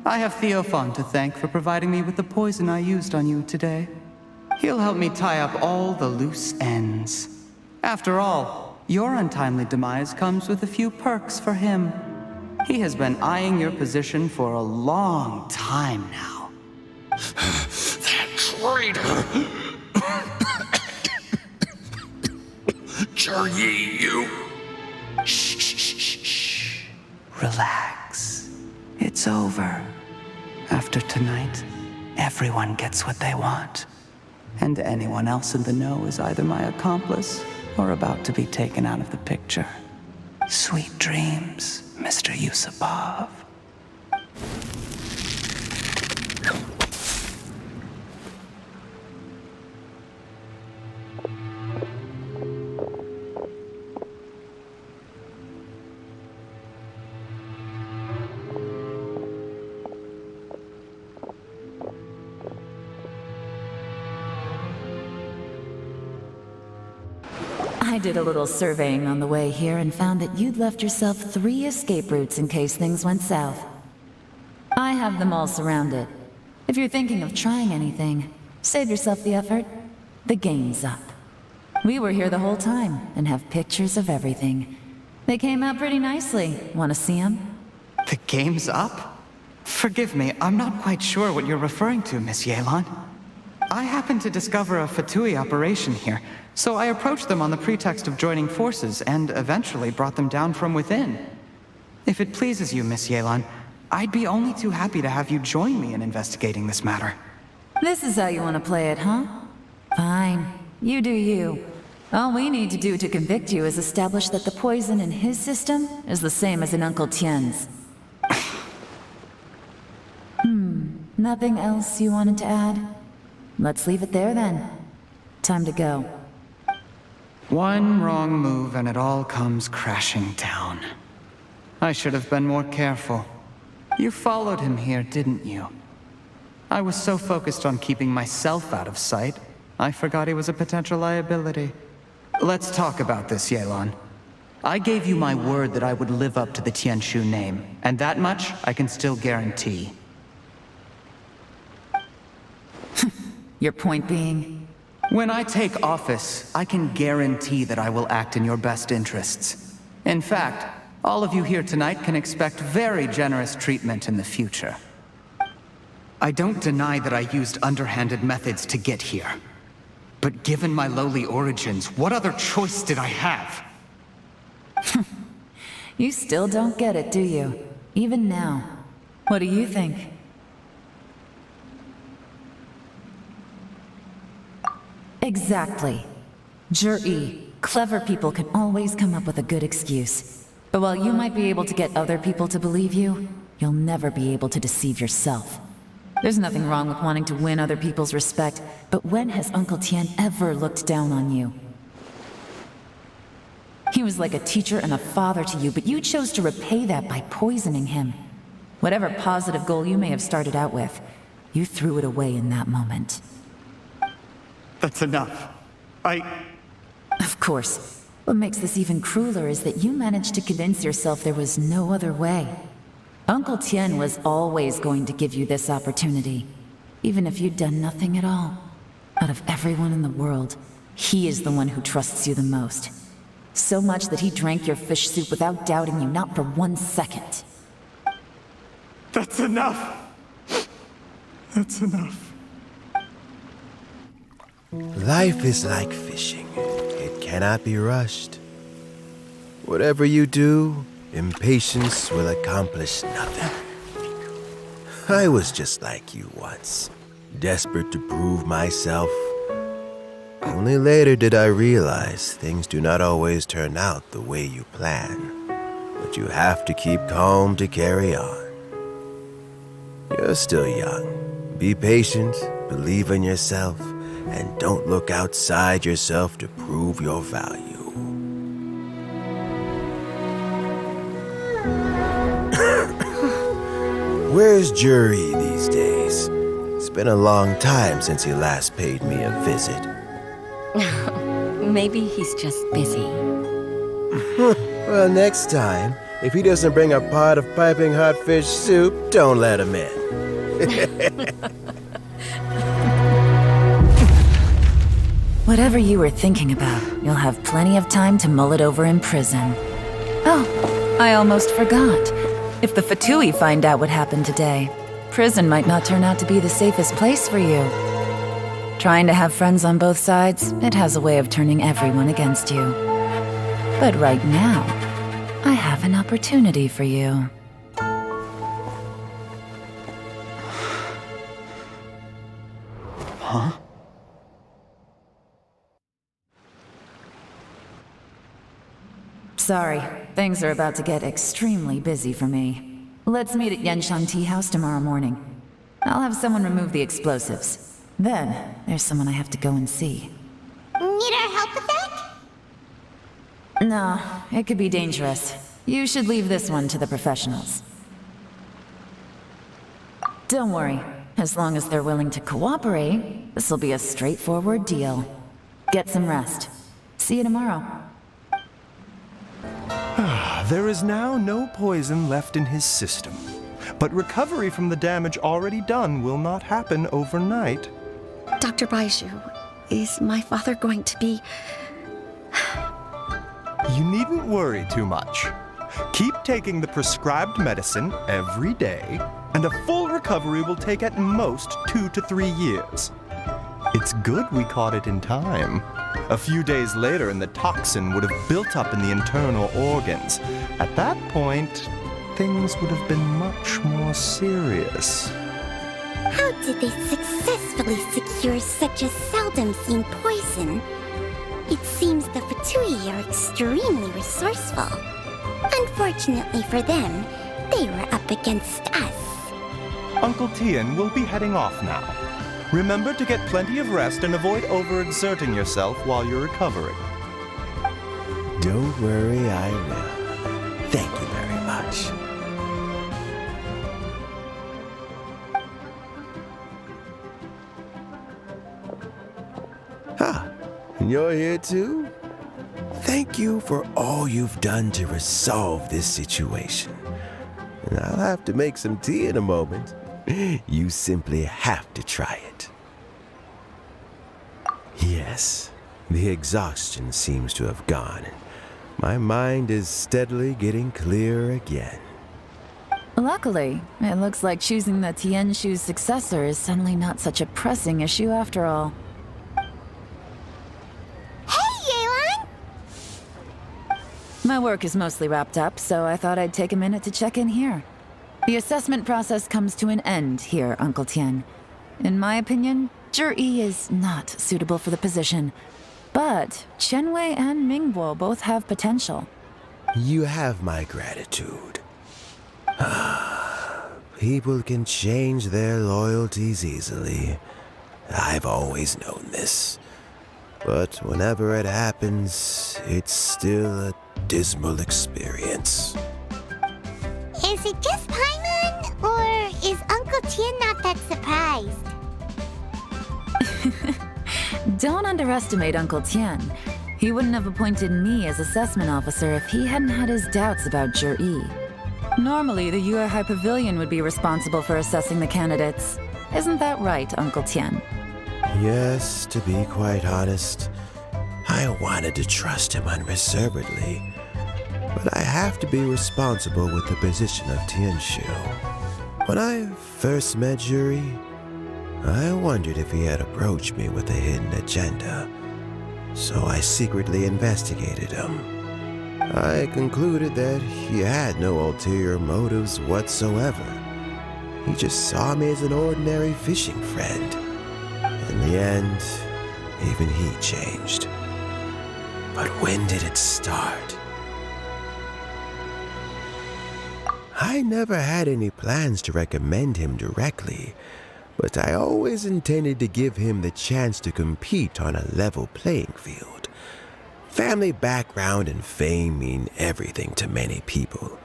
I have Theophan to thank for providing me with the poison I used on you today. He'll help me tie up all the loose ends. After all, your untimely demise comes with a few perks for him. He has been eyeing your position for a long time now. That traitor! Jerry, you... Shh. Relax. It's over. After tonight, everyone gets what they want. And anyone else in the know is either my accomplice or about to be taken out of the picture. Sweet dreams, Mr. Yusupov. I did a little surveying on the way here and found that you'd left yourself 3 escape routes in case things went south. I have them all surrounded. If you're thinking of trying anything, save yourself the effort. The game's up. We were here the whole time and have pictures of everything. They came out pretty nicely. Want to see them? The game's up? Forgive me, I'm not quite sure what you're referring to, Miss Yelan. I happened to discover a Fatui operation here, so I approached them on the pretext of joining forces and eventually brought them down from within. If it pleases you, Miss Yelan, I'd be only too happy to have you join me in investigating this matter. This is how you want to play it, huh? Fine. You do you. All we need to do to convict you is establish that the poison in his system is the same as in Uncle Tien's. Nothing else you wanted to add? Let's leave it there then. Time to go. One wrong move and it all comes crashing down. I should have been more careful. You followed him here, didn't you? I was so focused on keeping myself out of sight, I forgot he was a potential liability. Let's talk about this, Yelan. I gave you my word that I would live up to the Tianshu name, and that much I can still guarantee. Your point being? When I take office, I can guarantee that I will act in your best interests. In fact, all of you here tonight can expect very generous treatment in the future. I don't deny that I used underhanded methods to get here. But given my lowly origins, what other choice did I have? You still don't get it, do you? Even now. What do you think? Exactly. Jur-E, clever people can always come up with a good excuse. But while you might be able to get other people to believe you, you'll never be able to deceive yourself. There's nothing wrong with wanting to win other people's respect, but when has Uncle Tien ever looked down on you? He was like a teacher and a father to you, but you chose to repay that by poisoning him. Whatever positive goal you may have started out with, you threw it away in that moment. That's enough. Of course. What makes this even crueler is that you managed to convince yourself there was no other way. Uncle Tien was always going to give you this opportunity, even if you'd done nothing at all. Out of everyone in the world, he is the one who trusts you the most. So much that he drank your fish soup without doubting you, not for 1 second. That's enough! That's enough. Life is like fishing. It cannot be rushed. Whatever you do, impatience will accomplish nothing. I was just like you once, desperate to prove myself. Only later did I realize things do not always turn out the way you plan, but you have to keep calm to carry on. You're still young. Be patient, believe in yourself, and don't look outside yourself to prove your value. Where's Jury these days? It's been a long time since he last paid me a visit. Maybe he's just busy. Well, next time, if he doesn't bring a pot of piping hot fish soup, don't let him in. Whatever you were thinking about, you'll have plenty of time to mull it over in prison. Oh, I almost forgot. If the Fatui find out what happened today, prison might not turn out to be the safest place for you. Trying to have friends on both sides, it has a way of turning everyone against you. But right now, I have an opportunity for you. Huh? Sorry, things are about to get extremely busy for me. Let's meet at Yenshang Tea House tomorrow morning. I'll have someone remove the explosives. Then, there's someone I have to go and see. Need our help with that? No, it could be dangerous. You should leave this one to the professionals. Don't worry. As long as they're willing to cooperate, this'll be a straightforward deal. Get some rest. See you tomorrow. There is now no poison left in his system. But recovery from the damage already done will not happen overnight. Dr. Baiju, is my father going to be... You needn't worry too much. Keep taking the prescribed medicine every day, and a full recovery will take at most 2 to 3 years. It's good we caught it in time. A few days later, and the toxin would have built up in the internal organs. At that point, things would have been much more serious. How did they successfully secure such a seldom-seen poison? It seems the Fatui are extremely resourceful. Unfortunately for them, they were up against us. Uncle Tian will be heading off now. Remember to get plenty of rest and avoid overexerting yourself while you're recovering. Don't worry, I will. Thank you very much. You're here too? Thank you for all you've done to resolve this situation. And I'll have to make some tea in a moment. You simply have to try it. Yes, the exhaustion seems to have gone, and my mind is steadily getting clearer again. Luckily, it looks like choosing the Tianshu's successor is suddenly not such a pressing issue after all. Hey, Yelan! My work is mostly wrapped up, so I thought I'd take a minute to check in here. The assessment process comes to an end here, Uncle Tian. In my opinion, Zhi is not suitable for the position, but Qianwei and Mingbo both have potential. You have my gratitude. People can change their loyalties easily. I've always known this. But whenever it happens, it's still a dismal experience. Is it just Paimon, or is Uncle Tian not that surprised? Don't underestimate Uncle Tian. He wouldn't have appointed me as assessment officer if he hadn't had his doubts about Zhi. Normally, the Yuehai Pavilion would be responsible for assessing the candidates. Isn't that right, Uncle Tian? Yes, to be quite honest, I wanted to trust him unreservedly. But I have to be responsible with the position of Tianshu. When I first met Zhi, I wondered if he had approached me with a hidden agenda, so I secretly investigated him. I concluded that he had no ulterior motives whatsoever. He just saw me as an ordinary fishing friend. In the end, even he changed. But when did it start? I never had any plans to recommend him directly, but I always intended to give him the chance to compete on a level playing field. Family background and fame mean everything to many people,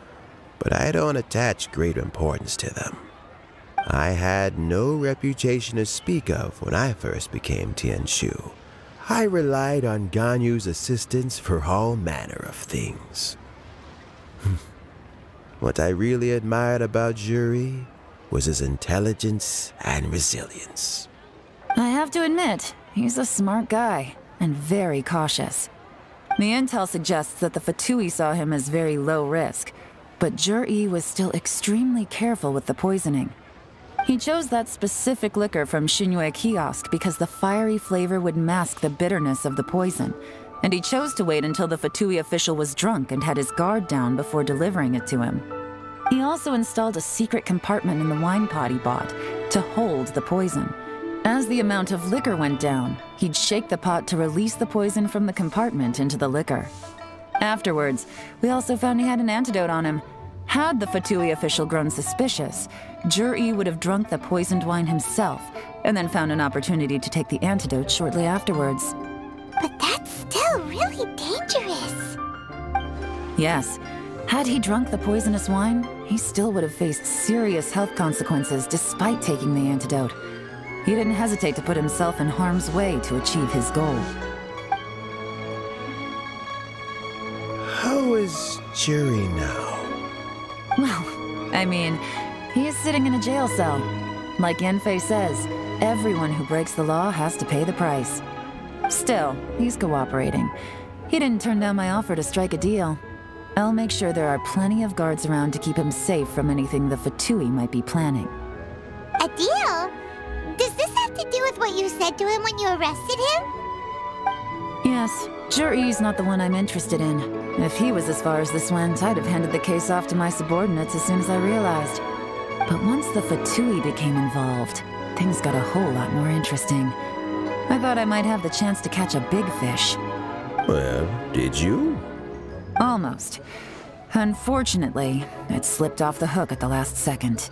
but I don't attach great importance to them. I had no reputation to speak of when I first became Tianshu. I relied on Ganyu's assistance for all manner of things. What I really admired about Juri was his intelligence and resilience. I have to admit, he's a smart guy, and very cautious. The intel suggests that the Fatui saw him as very low risk, but Juri was still extremely careful with the poisoning. He chose that specific liquor from Xinyue Kiosk because the fiery flavor would mask the bitterness of the poison, and he chose to wait until the Fatui official was drunk and had his guard down before delivering it to him. He also installed a secret compartment in the wine pot he bought to hold the poison. As the amount of liquor went down, he'd shake the pot to release the poison from the compartment into the liquor. Afterwards, we also found he had an antidote on him. Had the Fatui official grown suspicious, Juri would have drunk the poisoned wine himself and then found an opportunity to take the antidote shortly afterwards. But that's still really dangerous. Yes. Had he drunk the poisonous wine, he still would have faced serious health consequences despite taking the antidote. He didn't hesitate to put himself in harm's way to achieve his goal. How is Juri now? Well, I mean, he is sitting in a jail cell. Like Yanfei says, everyone who breaks the law has to pay the price. Still, he's cooperating. He didn't turn down my offer to strike a deal. I'll make sure there are plenty of guards around to keep him safe from anything the Fatui might be planning. A deal? Does this have to do with what you said to him when you arrested him? Yes, Juri's not the one I'm interested in. If he was as far as this went, I'd have handed the case off to my subordinates as soon as I realized. But once the Fatui became involved, things got a whole lot more interesting. I thought I might have the chance to catch a big fish. Well, did you? Almost. Unfortunately, it slipped off the hook at the last second.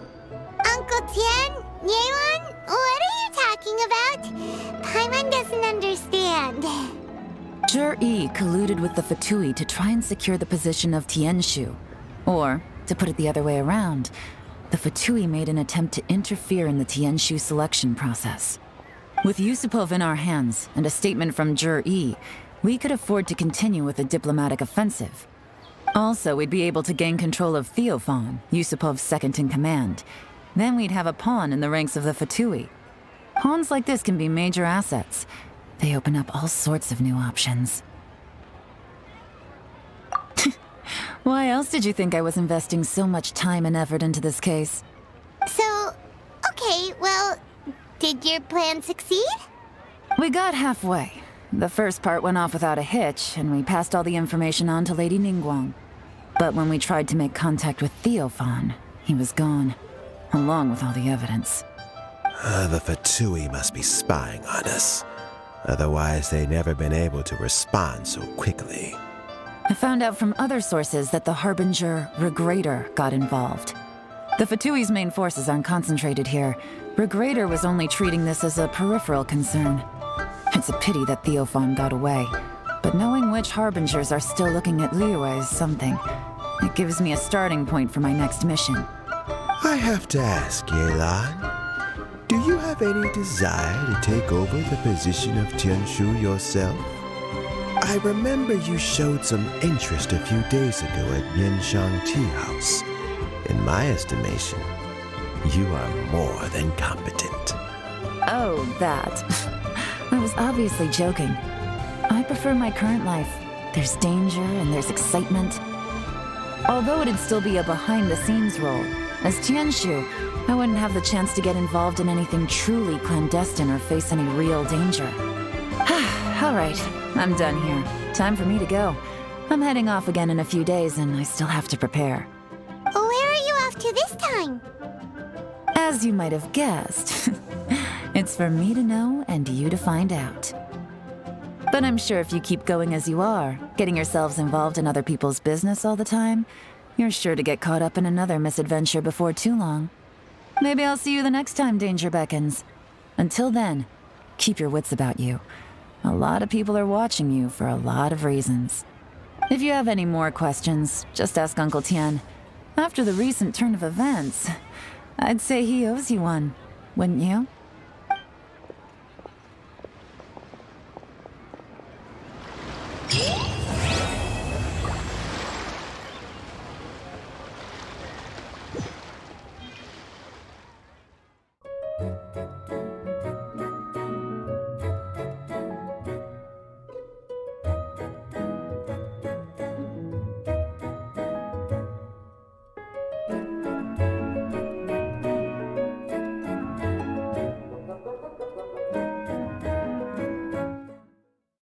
Uncle Tian? Yelan? What are you talking about? Paimon doesn't understand. Juri colluded with the Fatui to try and secure the position of Tianshu. Or, to put it the other way around, the Fatui made an attempt to interfere in the Tianshu selection process. With Yusupov in our hands and a statement from Juri, we could afford to continue with a diplomatic offensive. Also, we'd be able to gain control of Theophan, Yusupov's second-in-command. Then we'd have a pawn in the ranks of the Fatui. Pawns like this can be major assets. They open up all sorts of new options. Why else did you think I was investing so much time and effort into this case? So, okay, well, did your plan succeed? We got halfway. The first part went off without a hitch, and we passed all the information on to Lady Ningguang. But when we tried to make contact with Theophan, he was gone, along with all the evidence. The Fatui must be spying on us. Otherwise, they'd never been able to respond so quickly. I found out from other sources that the Harbinger, Regrator, got involved. The Fatui's main forces aren't concentrated here. Regrator was only treating this as a peripheral concern. It's a pity that Theophan got away. But knowing which Harbingers are still looking at Liyue is something. It gives me a starting point for my next mission. I have to ask, Yelan, do you have any desire to take over the position of Tianshu yourself? I remember you showed some interest a few days ago at Yenshang Tea House. In my estimation, you are more than competent. Oh, that. I was obviously joking. I prefer my current life. There's danger and there's excitement. Although it'd still be a behind-the-scenes role, as Tianshu, I wouldn't have the chance to get involved in anything truly clandestine or face any real danger. All right, I'm done here. Time for me to go. I'm heading off again in a few days, and I still have to prepare. Where are you off to this time? As you might have guessed, it's for me to know and you to find out. But I'm sure if you keep going as you are, getting yourselves involved in other people's business all the time, you're sure to get caught up in another misadventure before too long. Maybe I'll see you the next time danger beckons. Until then, keep your wits about you. A lot of people are watching you for a lot of reasons. If you have any more questions, just ask Uncle Tian. After the recent turn of events, I'd say he owes you one, wouldn't you?